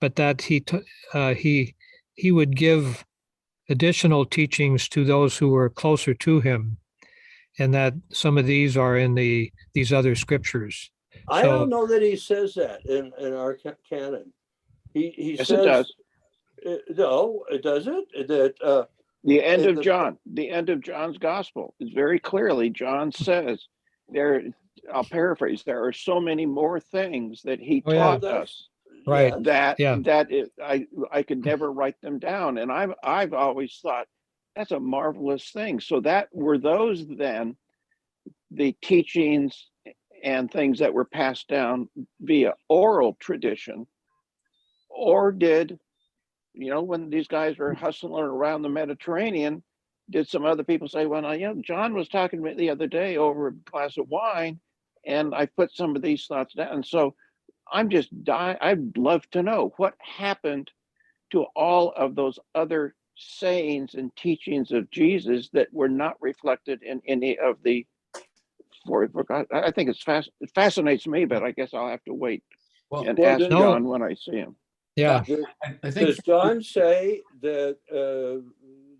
But that he would give additional teachings to those who were closer to him, and that some of these are in these other scriptures. I don't know that he says that in our canon. He Yes, says, it does. No, it doesn't. That The end of the- John, the end of John's gospel is very clearly, John says there, I'll paraphrase, there are so many more things that he Oh, yeah. taught That- us Right. yes. I could never write them down. And I've always thought that's a marvelous thing. So that were those then the teachings and things that were passed down via oral tradition, or did, when these guys were hustling around the Mediterranean, did some other people say, well, John was talking to me the other day over a glass of wine, and I put some of these thoughts down. And so I'd love to know what happened to all of those other sayings and teachings of Jesus that were not reflected in any of the I think it fascinates me, but I guess I'll have to wait Well, and Well, ask no. John when I see him. Yeah, I think Does John say that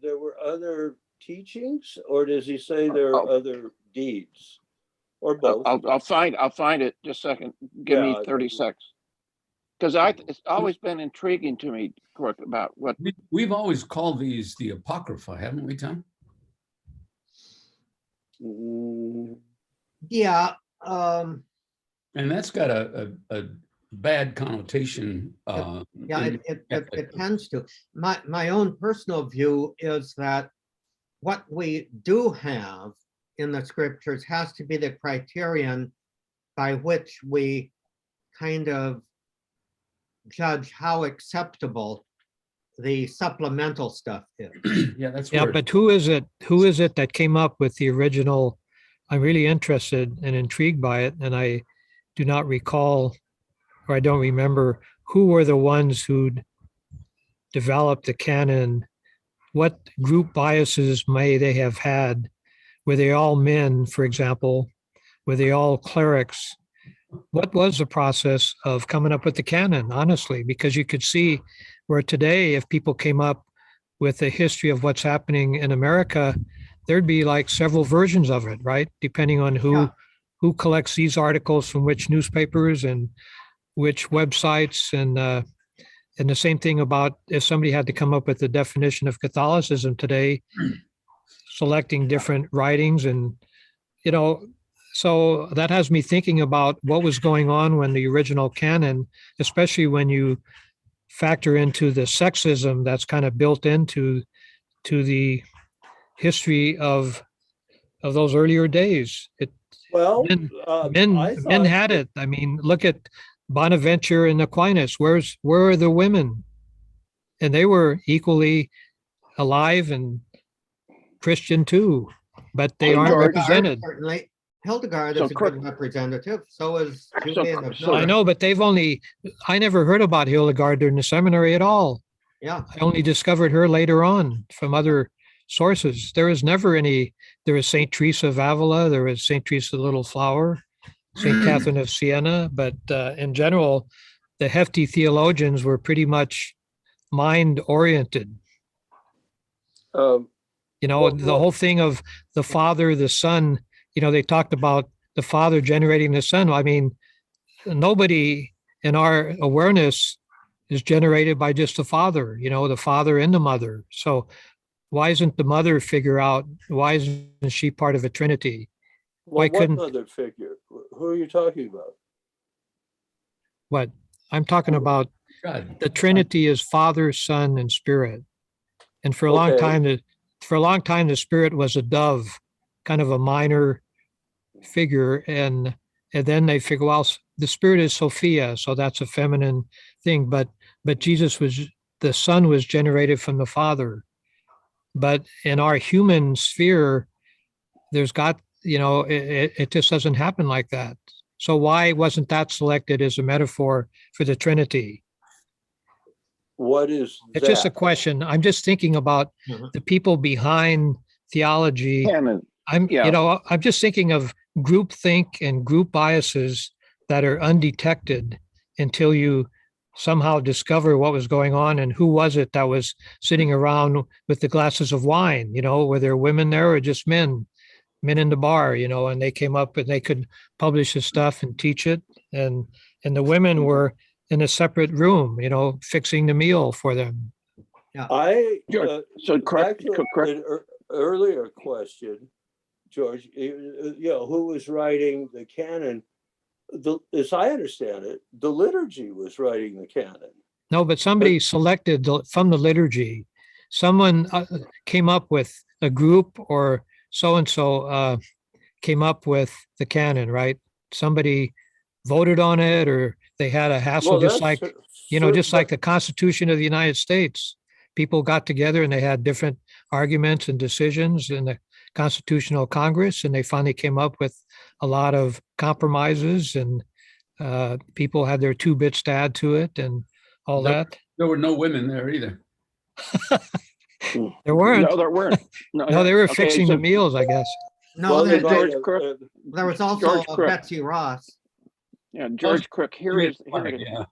there were other teachings, or does he say there are other deeds? Or both? I'll find it. Just a second. Give me Yeah, 30 seconds. Because it's always been intriguing to me, Crook, about what we've always called these the Apocrypha, haven't we, Tom? Mm, Yeah, And that's got a bad connotation. yeah, it tends to. My own personal view is that what we do have in the scriptures has to be the criterion by which we kind of judge how acceptable the supplemental stuff is. Yeah, that's yeah, where but who is it that came up with the original? I'm really interested and intrigued by it, and I do not recall, or I don't remember who were the ones who developed the canon. What group biases may they have had? Were they all men, for example? Were they all clerics? What was the process of coming up with the canon, honestly? Because you could see where today, if people came up with a history of what's happening in America, there'd be like several versions of it, right? Depending on Yeah. who collects these articles from which newspapers and which websites, and the same thing about if somebody had to come up with the definition of Catholicism today, selecting different writings, and so that has me thinking about what was going on when the original canon, especially when you factor into the sexism that's kind of built into the history of those earlier days. Well, Men, I men thought had it. I mean, look at Bonaventure and Aquinas. Where are the women? And they were equally alive and Christian too, but they Hey, aren't George. represented. Certainly, Hildegard So is a good representative. So is Julian of so I North. know, but I never heard about Hildegard during the seminary at all. Yeah, I only discovered her later on from other sources. There was Saint Teresa of Avila, there was Saint Teresa of the Little Flower, Saint Catherine of Siena, but in general, the hefty theologians were pretty much mind oriented. well, The whole thing of the Father, the Son, they talked about the Father generating the Son. I mean, nobody in our awareness is generated by just the Father, the Father and the Mother. So why isn't the Mother figure out, why isn't she part of a Trinity? Why what couldn't- mother figure? Who are you talking about? What I'm talking about, God, the Trinity is Father, Son, and Spirit. And for a long Okay. time, the Spirit was a dove, kind of a minor figure. And then they figure, well, the Spirit is Sophia, so that's a feminine thing. But the Son was generated from the Father. But in our human sphere, it just doesn't happen like that. So why wasn't that selected as a metaphor for the Trinity? What is It's just a that? question. I'm just thinking about Mhm. the people behind theology. canon. I'm just thinking of groupthink and group biases that are undetected until you somehow discover what was going on and who was it that was sitting around with the glasses of wine. Were there women there or just men in the bar? And they came up and they could publish the stuff and teach it, and the women were in a separate room, fixing the meal for them. I George, so back correct, to correct. an earlier question, George. Who was writing the canon? As I understand it, the liturgy was writing the canon. No, but somebody selected from the liturgy. Someone came up with a group, or so-and-so came up with the canon, right? Somebody voted on it, or they had a hassle, just like the Constitution of the United States. People got together and they had different arguments and decisions in the Constitutional Congress, and they finally came up with a lot of compromises, and people had their 2 bits to add to it and all There- that. There were no women there either. There weren't. No, there weren't. No, they were Okay, fixing so the meals, I guess. No, Well, they there, might George have, Crook. there was also George Crook. Betsy Ross. Yeah, George Crook, here it is. Yeah.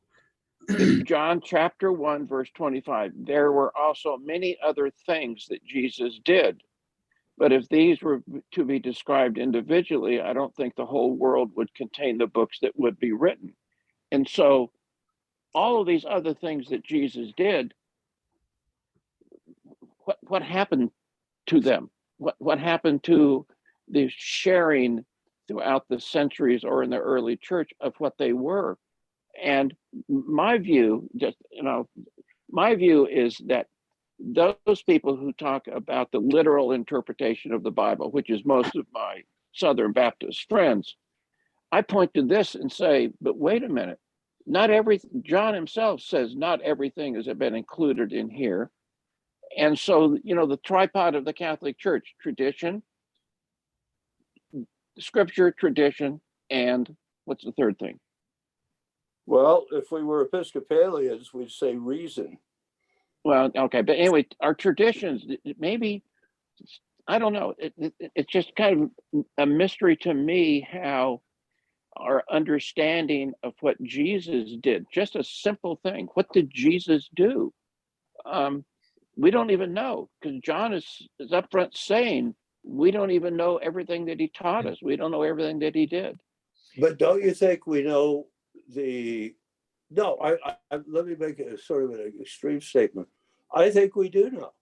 John chapter 1, verse 25. There were also many other things that Jesus did. But if these were to be described individually, I don't think the whole world would contain the books that would be written. And so all of these other things that Jesus did, what happened to them? What happened to the sharing throughout the centuries or in the early church of what they were? And my view, my view is that those people who talk about the literal interpretation of the Bible, which is most of my Southern Baptist friends, I point to this and say, but wait a minute, John himself says not everything has been included in here. And so, the tripod of the Catholic Church, tradition, scripture, tradition, and what's the third thing? well, if we were Episcopalians, we'd say reason. Well, okay, but anyway, our traditions, maybe, I don't know. It's just kind of a mystery to me how our understanding of what Jesus did, just a simple thing. What did Jesus do? We don't even know, because John is up front saying, we don't even know everything that he taught us. We don't know everything that he did. But don't you think we know no, let me make a sort of an extreme statement. I think we do know.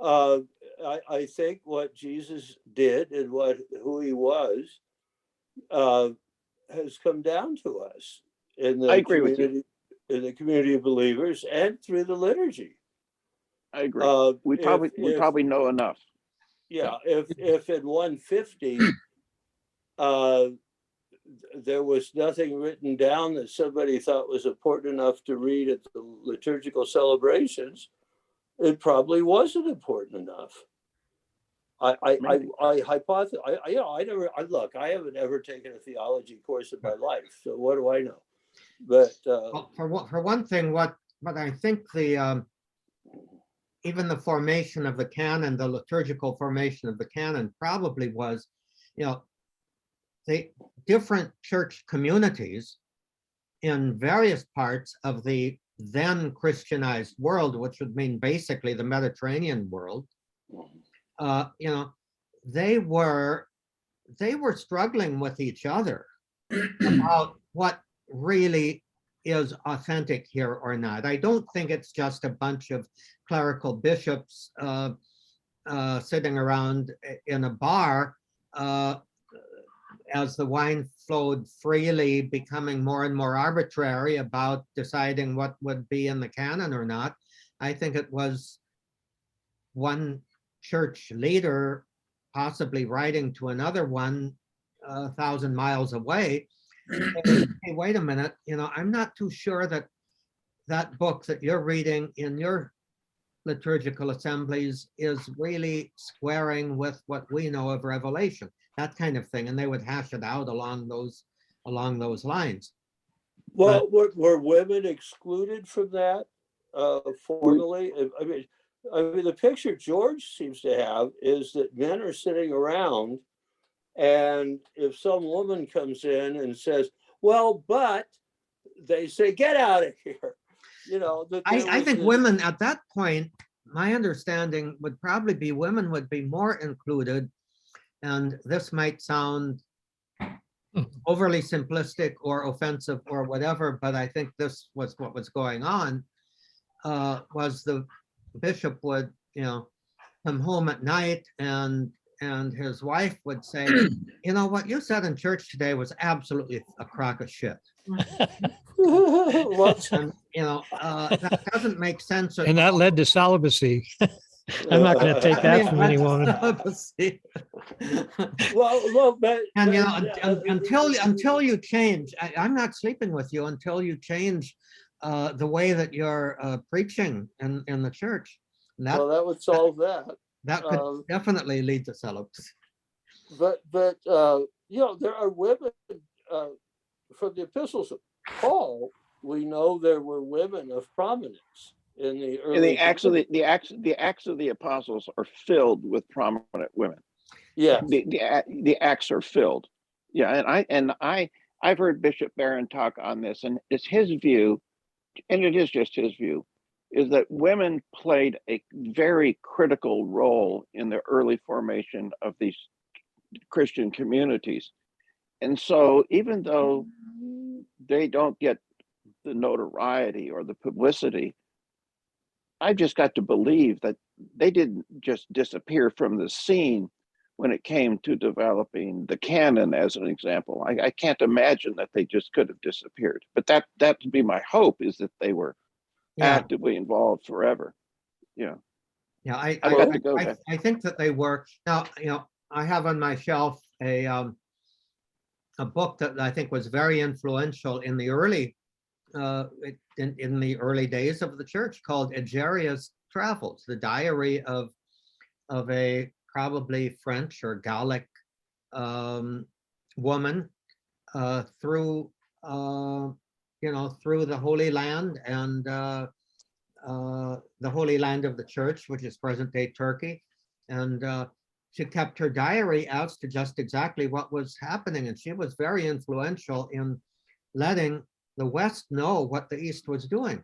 I think what Jesus did and who he was has come down to us in the I agree with you. community, in the community of believers and through the liturgy. I agree. We probably know enough. Yeah, if in 150 there was nothing written down that somebody thought was important enough to read at the liturgical celebrations, it probably wasn't important enough. I hypothesize. Look, I haven't ever taken a theology course in my life, so what do I know? But Well, for one thing, what I think even the formation of the canon, the liturgical formation of the canon probably was, the different church communities in various parts of the then Christianized world, which would mean basically the Mediterranean world, they were struggling with each other about what really is authentic here or not. I don't think it's just a bunch of clerical bishops sitting around in a bar as the wine flowed freely, becoming more and more arbitrary about deciding what would be in the canon or not. I think it was one church leader possibly writing to another one 1,000 miles away. Hey, wait a minute, I'm not too sure that book that you're reading in your liturgical assemblies is really squaring with what we know of Revelation, that kind of thing. And they would hash it out along those lines. well, were women excluded from that formally? I mean, the picture George seems to have is that men are sitting around, and if some woman comes in and says, well, but they say, get out of here. I think women at that point, my understanding would probably be women would be more included. And this might sound overly simplistic or offensive or whatever, but I think this was what was going on, was the bishop would, come home at night and his wife would say, what you said in church today was absolutely a crock of shit. And, that doesn't make sense. And that led to celibacy. I'm not going to take that from any woman. well, but And until you change, I'm not sleeping with you until you change the way that you're preaching in the church. And that would solve that. that could definitely lead to celibacy. But there are women from the epistles of Paul we know there were women of prominence in the early. And the Acts of the Apostles are filled with prominent women. Yeah, The Acts are filled. Yeah, I've heard Bishop Barron talk on this, and it's his view, and it is just his view, is that women played a very critical role in the early formation of these Christian communities. And so even though they don't get the notoriety or the publicity, I've just got to believe that they didn't just disappear from the scene when it came to developing the canon, as an example. I can't imagine that they just could have disappeared. But that would be my hope, is that they were Yeah, actively involved forever. Yeah. yeah, I've got to go there. I think that they were. Now, I have on my shelf a book that I think was very influential in the early in the early days of the church, called Egeria's Travels, the diary of a probably French or Gallic woman through through the Holy Land and the Holy Land of the Church, which is present-day Turkey, and she kept her diary as to just exactly what was happening, and she was very influential in letting the West know what the East was doing.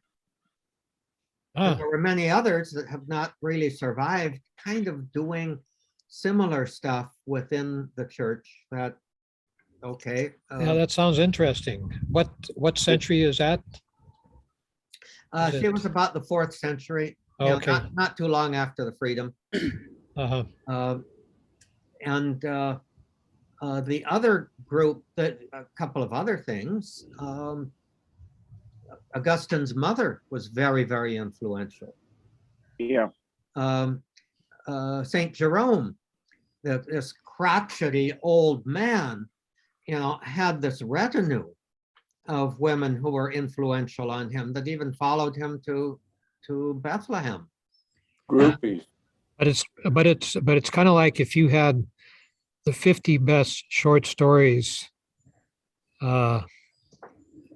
And Ah, there were many others that have not really survived, kind of doing similar stuff within the church. That okay? yeah, that sounds interesting. What century is that? She was about the 4th century. Okay. Not too long after the freedom. Uh-huh. And the other group, that a couple of other things. Augustine's mother was very, very influential. Yeah. Saint Jerome, this crotchety old man, had this retinue of women who were influential on him, that even followed him to Bethlehem. groupies. But it's kind of like if you had the 50 best short stories,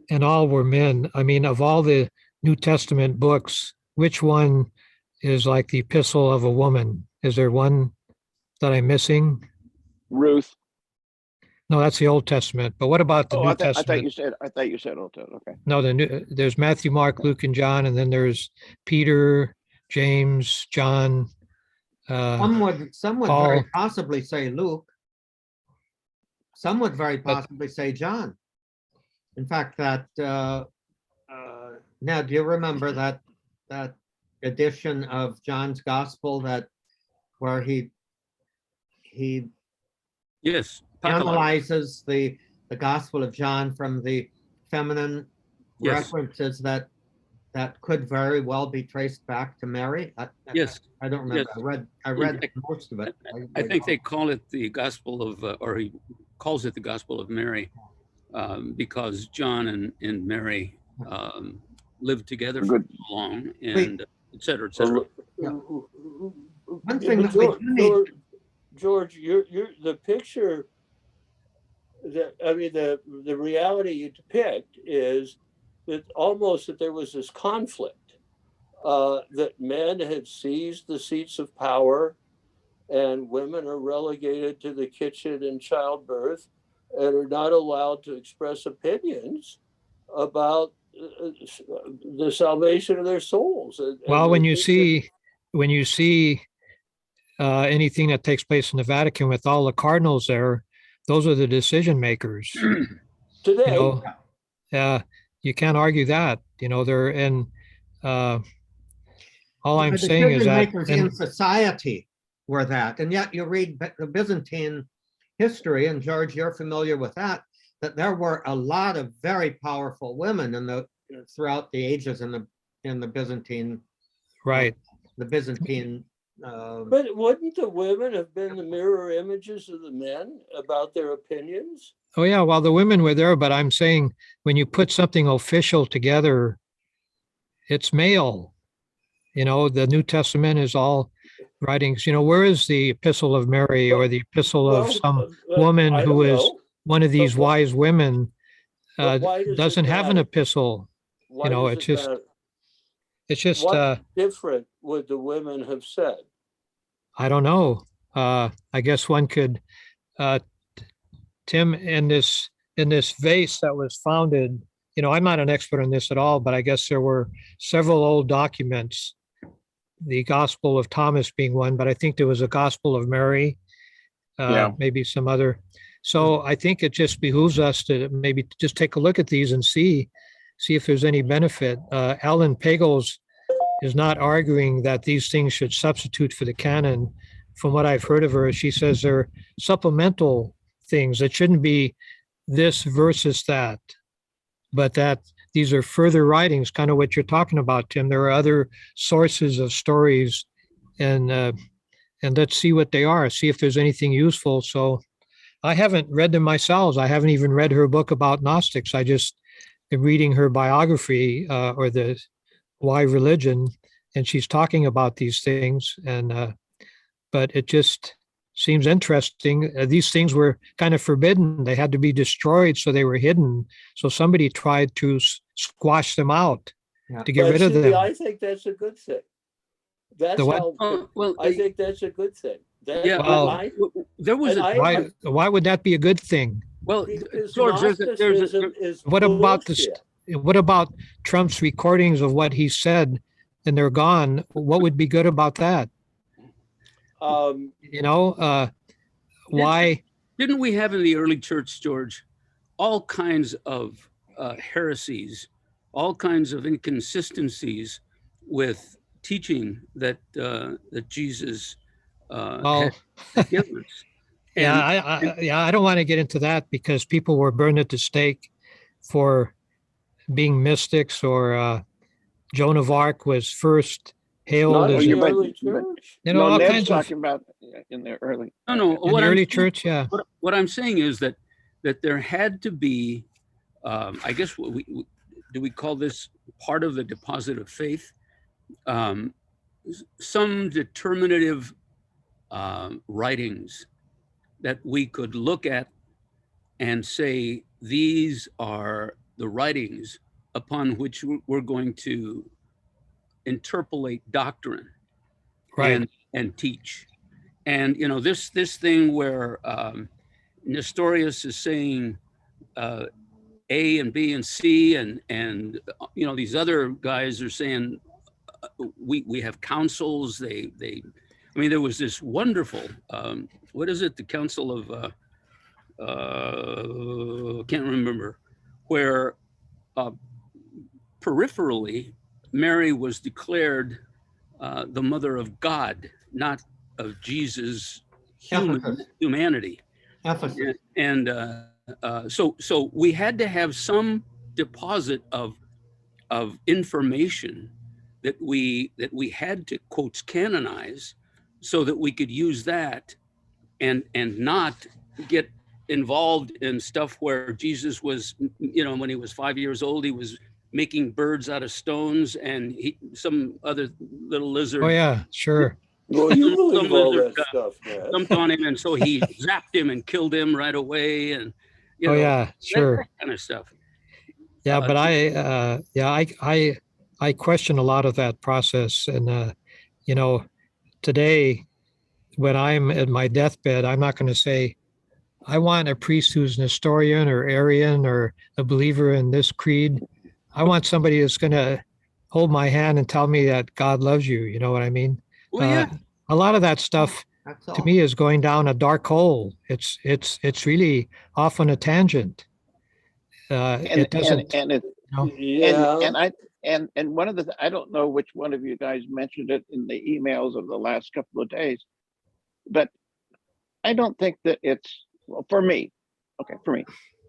and all were men. I mean, of all the New Testament books, which one is like the epistle of a woman? Is there one that I'm missing? Ruth. No, that's the Old Testament. But what about the Oh, New I thought Testament? you said Old Testament. Okay. No, there's Matthew, Mark, Luke, and John, and then there's Peter, James, John. Some would Paul. very possibly say Luke. Some would very possibly say John. In fact, that now, do you remember that edition of John's Gospel where he Yes. analyzes the Gospel of John from the feminine Yes. references that could very well be traced back to Mary? Yes. I don't remember. Yes. I read fact, most of it. I think they call it the Gospel of, or he calls it the Gospel of Mary, because John and Mary lived together for Good. so long, and et cetera, et cetera. One thing that we do need- George, you're the picture that, I mean, the reality you depict is that almost that there was this conflict, that men had seized the seats of power and women are relegated to the kitchen and childbirth and are not allowed to express opinions about the salvation of their souls. Well, when you see anything that takes place in the Vatican with all the cardinals there, those are the decision makers. today, You can't argue that. They're in. All I'm The saying is decision that, makers in society were that, and yet you read the Byzantine history, and George, you're familiar with that there were a lot of very powerful women throughout the ages in the Byzantine. right. The Byzantine. but wouldn't the women have been the mirror images of the men about their opinions? Oh yeah, well, the women were there, but I'm saying when you put something official together, it's male. The New Testament is all writings. Where is the Epistle of Mary or the Epistle of some woman I who don't is know. one of these But why- wise women? but why does it Doesn't have an matter? epistle. Why know, does it's it just- matter? It's just, What different would the women have said? I don't know. I guess one could, uh, Tim, in this vase that was founded, I'm not an expert on this at all, but I guess there were several old documents, the Gospel of Thomas being one, but I think there was a Gospel of Mary, Yeah. maybe some other. So I think it just behooves us to maybe just take a look at these and see if there's any benefit. Ellen Pagels is not arguing that these things should substitute for the canon. From what I've heard of her, she says they're supplemental things. It shouldn't be this versus that, but that these are further writings, kind of what you're talking about, Tim. There are other sources of stories, and let's see what they are, see if there's anything useful. So I haven't read them myself. I haven't even read her book about Gnostics. I just am reading her biography, or the Why Religion, and she's talking about these things. And but it just seems interesting. These things were kind of forbidden. They had to be destroyed, so they were hidden. So somebody tried to squash them out Yeah. to get But rid of see, them. I think that's a good thing. That's The what? how, Oh, well, I think that's a good thing. That, yeah, Well- there was and a, Why would that be a good thing? well, because George, Gnosticism is What about the bullshit. What about Trump's recordings of what he said and they're gone? What would be good about that? Why? didn't we have in the early church, George, all kinds of heresies, all kinds of inconsistencies with teaching that that Jesus Well, had given us? yeah, I don't want to get into that because people were burned at the stake for being mystics, or Joan of Arc was first hailed Not as in you the might- early you might- church. all Ned's kinds of talking about in the early. No, no. in the early church. Yeah, What I'm saying is that there had to be, I guess, what do we call this part of the deposit of faith? Some determinative writings that we could look at and say, these are the writings upon which we're going to interpolate doctrine right. and teach. And this thing where Nestorius is saying A and B and C, and these other guys are saying we have councils. I mean, there was this wonderful what is it? The Council of can't remember, where peripherally Mary was declared the mother of God, not of Jesus' Ephesus. humanity. Ephesus. And so we had to have some deposit of information that we had to, quotes, canonize, so that we could use that and not get involved in stuff where Jesus was, when he was 5 years old, he was making birds out of stones, and some other little lizard Oh yeah, sure. Well, you Some believe all lizard, that stuff, man. jumped on him, and so he zapped him and killed him right away, and Oh yeah, sure. that kind of stuff. Yeah, but I question a lot of that process, and today, when I'm at my deathbed, I'm not going to say, I want a priest who's an Nestorian or Arian or a believer in this creed. I want somebody that's going to hold my hand and tell me that God loves you. You know what I mean? Well, yeah. A lot of that stuff That's all. to me is going down a dark hole. It's really off on a tangent. It doesn't. And it, Yeah. and one of the, I don't know which one of you guys mentioned it in the emails of the last couple of days, but I don't think that it's, well, for me,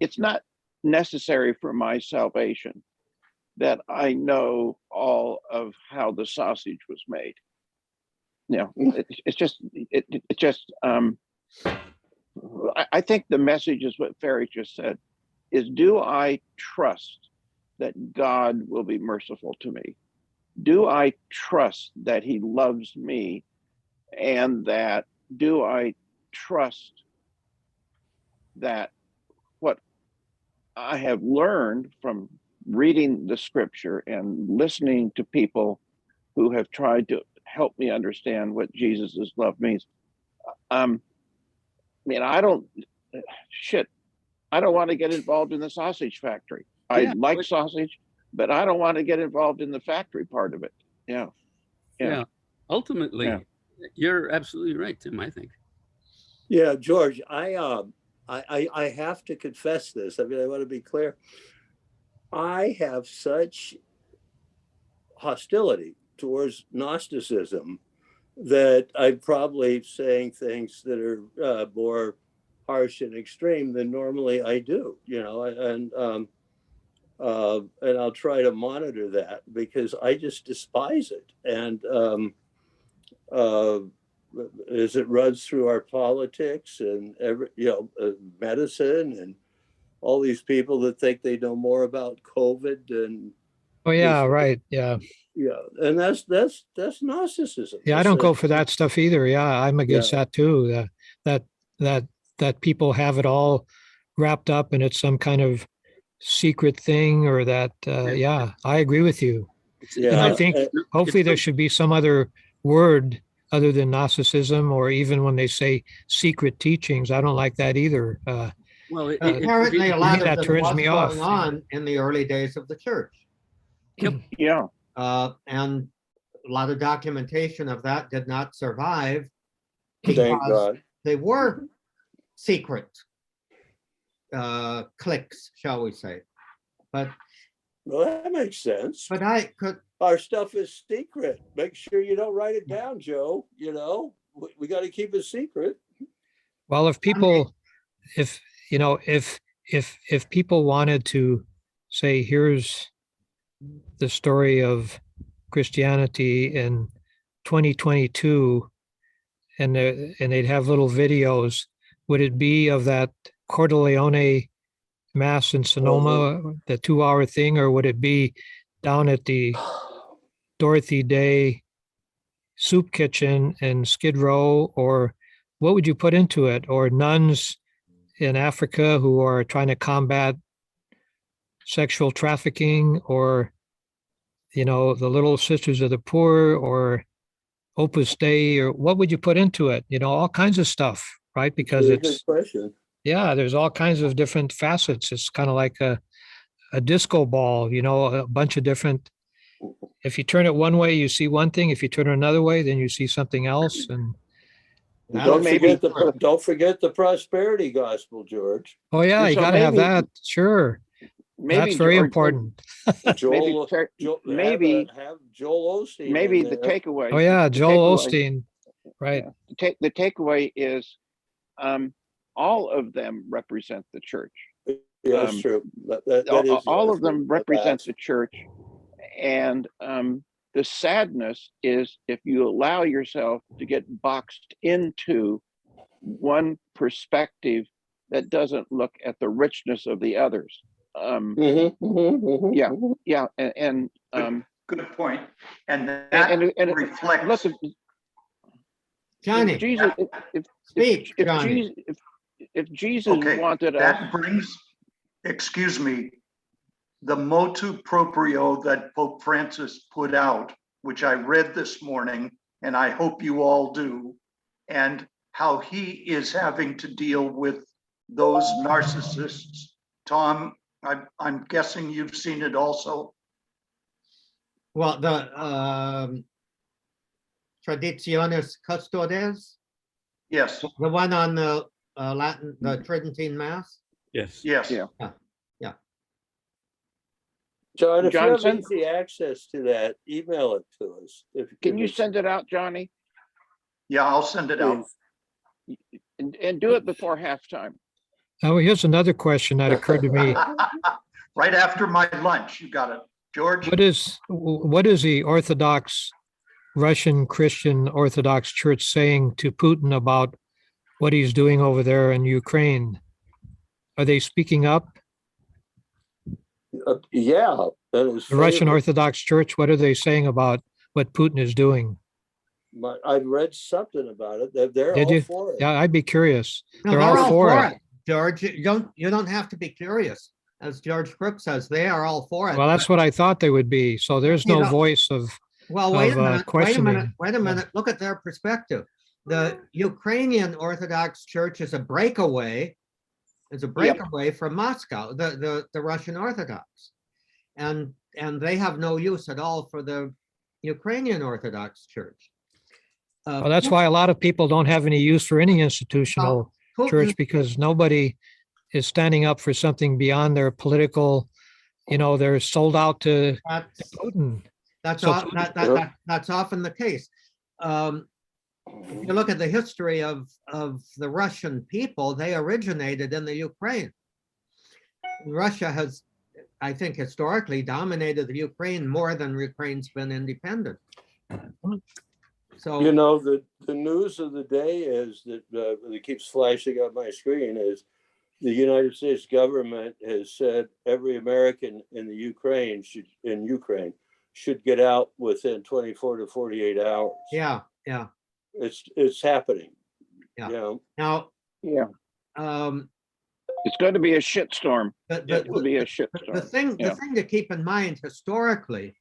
it's not necessary for my salvation that I know all of how the sausage was made. It's just, I think the message is what Ferry just said, is do I trust that God will be merciful to me? Do I trust that he loves me? And that, do I trust that what I have learned from reading the scripture and listening to people who have tried to help me understand what Jesus' love means. I mean, I don't want to get involved in the sausage factory. I Yeah, like but- sausage, but I don't want to get involved in the factory part of it. Yeah. Yeah, ultimately, Yeah. you're absolutely right, Tim, I think. Yeah, George, I have to confess this. I mean, I want to be clear. I have such hostility towards Gnosticism that I'm probably saying things that are more harsh and extreme than normally I do, you know, and I'll try to monitor that because I just despise it. And as it runs through our politics and medicine and all these people that think they know more about COVID and Oh, yeah, Yes. right. Yeah. and that's Gnosticism. Yeah, I don't go for that stuff either. Yeah, I'm against Yeah. that too. That people have it all wrapped up and it's some kind of secret thing or that, yeah, I agree with you. And I Yeah, think hopefully there should be some other word other than Gnosticism, or even when they say secret teachings, I don't like that either. Well, Apparently, a to lot me, that of them turns was me going off. on in the early days of the church. Yeah. And a lot of documentation of that did not survive thank because God. they were secret cliques, shall we say. But Well, that makes sense. I could, Our stuff is secret. Make sure you don't write it down, Joe. You know, we got to keep it secret. Well, if people, if, you know, if people wanted to say, here's the story of Christianity in 2022, and they'd have little videos, would it be of that Coeur de Leone Mass in Sonoma, the 2-hour thing, or would it be down at the Dorothy Day Soup Kitchen in Skid Row, or what would you put into it? Or nuns in Africa who are trying to combat sexual trafficking, or, you know, the Little Sisters of the Poor, or Opus Dei, or what would you put into it? You know, all kinds of stuff, right? Because Very good it's, question. yeah, there's all kinds of different facets. It's kind of like a disco ball, you know, a bunch of different. If you turn it one way, you see one thing. If you turn it another way, then you see something else. And that Don't is forget true. don't forget the prosperity gospel, George. oh yeah, you So got to have maybe- that. Sure, Maybe that's very George, important. Joel, maybe have Joel Osteen. maybe in the there. takeaway. Oh yeah, the Joel takeaway- Osteen, right? yeah, the takeaway is all of them represent the church. Yeah, that's true. That is All that's of them what- represent the church. And the sadness is if you allow yourself to get boxed into one perspective that doesn't look at the richness of the others. Yeah. Yeah, and Good point. And that and reflects, look, Johnny, Jesus, speak, Johnny. if Jesus okay, wanted us, that brings, excuse me, the motu proprio that Pope Francis put out, which I read this morning, and I hope you all do, and how he is having to deal with those narcissists. Tom, I'm guessing you've seen it also. Well, the Traditionis Custodes, Yes, the one on the Latin, the Tridentine Mass. Yes. yes. Yeah. John, if John, you have send- easy access to that, email it to us. can you send it out, Johnny? Yeah, I'll send it out. And do it before halftime. Oh, here's another question that occurred to me. Right after my lunch, you got it. George? What is the Orthodox Russian Christian Orthodox Church saying to Putin about what he's doing over there in Ukraine? Are they speaking up? Yeah, that is. The Russian favorite. Orthodox Church, what are they saying about what Putin is doing? I've read something about it. They're Did all you? for it. Yeah, I'd be curious. No, They're all for it. George. You don't have to be curious. as George Crook says, they are all for it. Well, that's what I thought they would be. So there's You no know- voice of, Well, wait a of, minute, wait a minute, questioning. wait a minute. Look at their perspective. The Ukrainian Orthodox Church is a breakaway. It's a breakaway from Moscow, the Russian Orthodox. And they have no use at all for the Ukrainian Orthodox Church. well, that's why a lot of people don't have any use for any institutional Putin- church, because nobody is standing up for something beyond their political, they're sold out to that's- Putin. That's So- that's often the case. If you look at the history of the Russian people, they originated in the Ukraine. Russia has, I think, historically dominated the Ukraine more than Ukraine's been independent. So, The news of the day is that keeps flashing up my screen is the United States government has said every American in the Ukraine should get out within 24 to 48 hours. yeah. It's happening. Yeah. Now, Yeah, um, it's going to be a shitstorm. the, It will be a the shitstorm. thing, Yeah. the thing to keep in mind historically,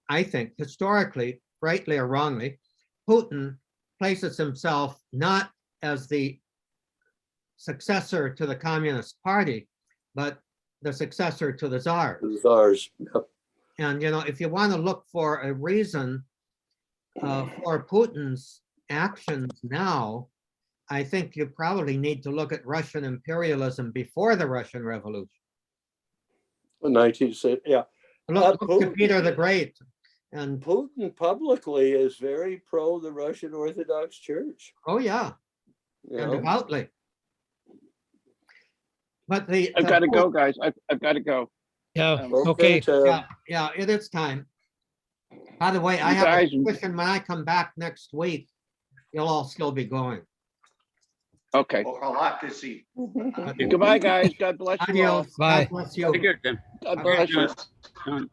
I think historically, rightly or wrongly, Putin places himself not as the successor to the Communist Party, but the successor to the Tsar. The czars. Yep. And, if you want to look for a reason for Putin's actions now, I think you probably need to look at Russian imperialism before the Russian Revolution. 1960, yeah. Look to Putin- Peter the Great. And, Putin publicly is very pro the Russian Orthodox Church. oh, yeah, You and know? devoutly. But I've got to go, guys. I've got to go. Yeah, Um, okay. Tim. Yeah, it is time. By the way, I You have a guys- suspicion when I come back next week, you'll all still be going. Okay. Or I'll have to see. Goodbye, guys. God bless you all. Adios. Bye. God bless you. Take care, Tim. God bless you. George.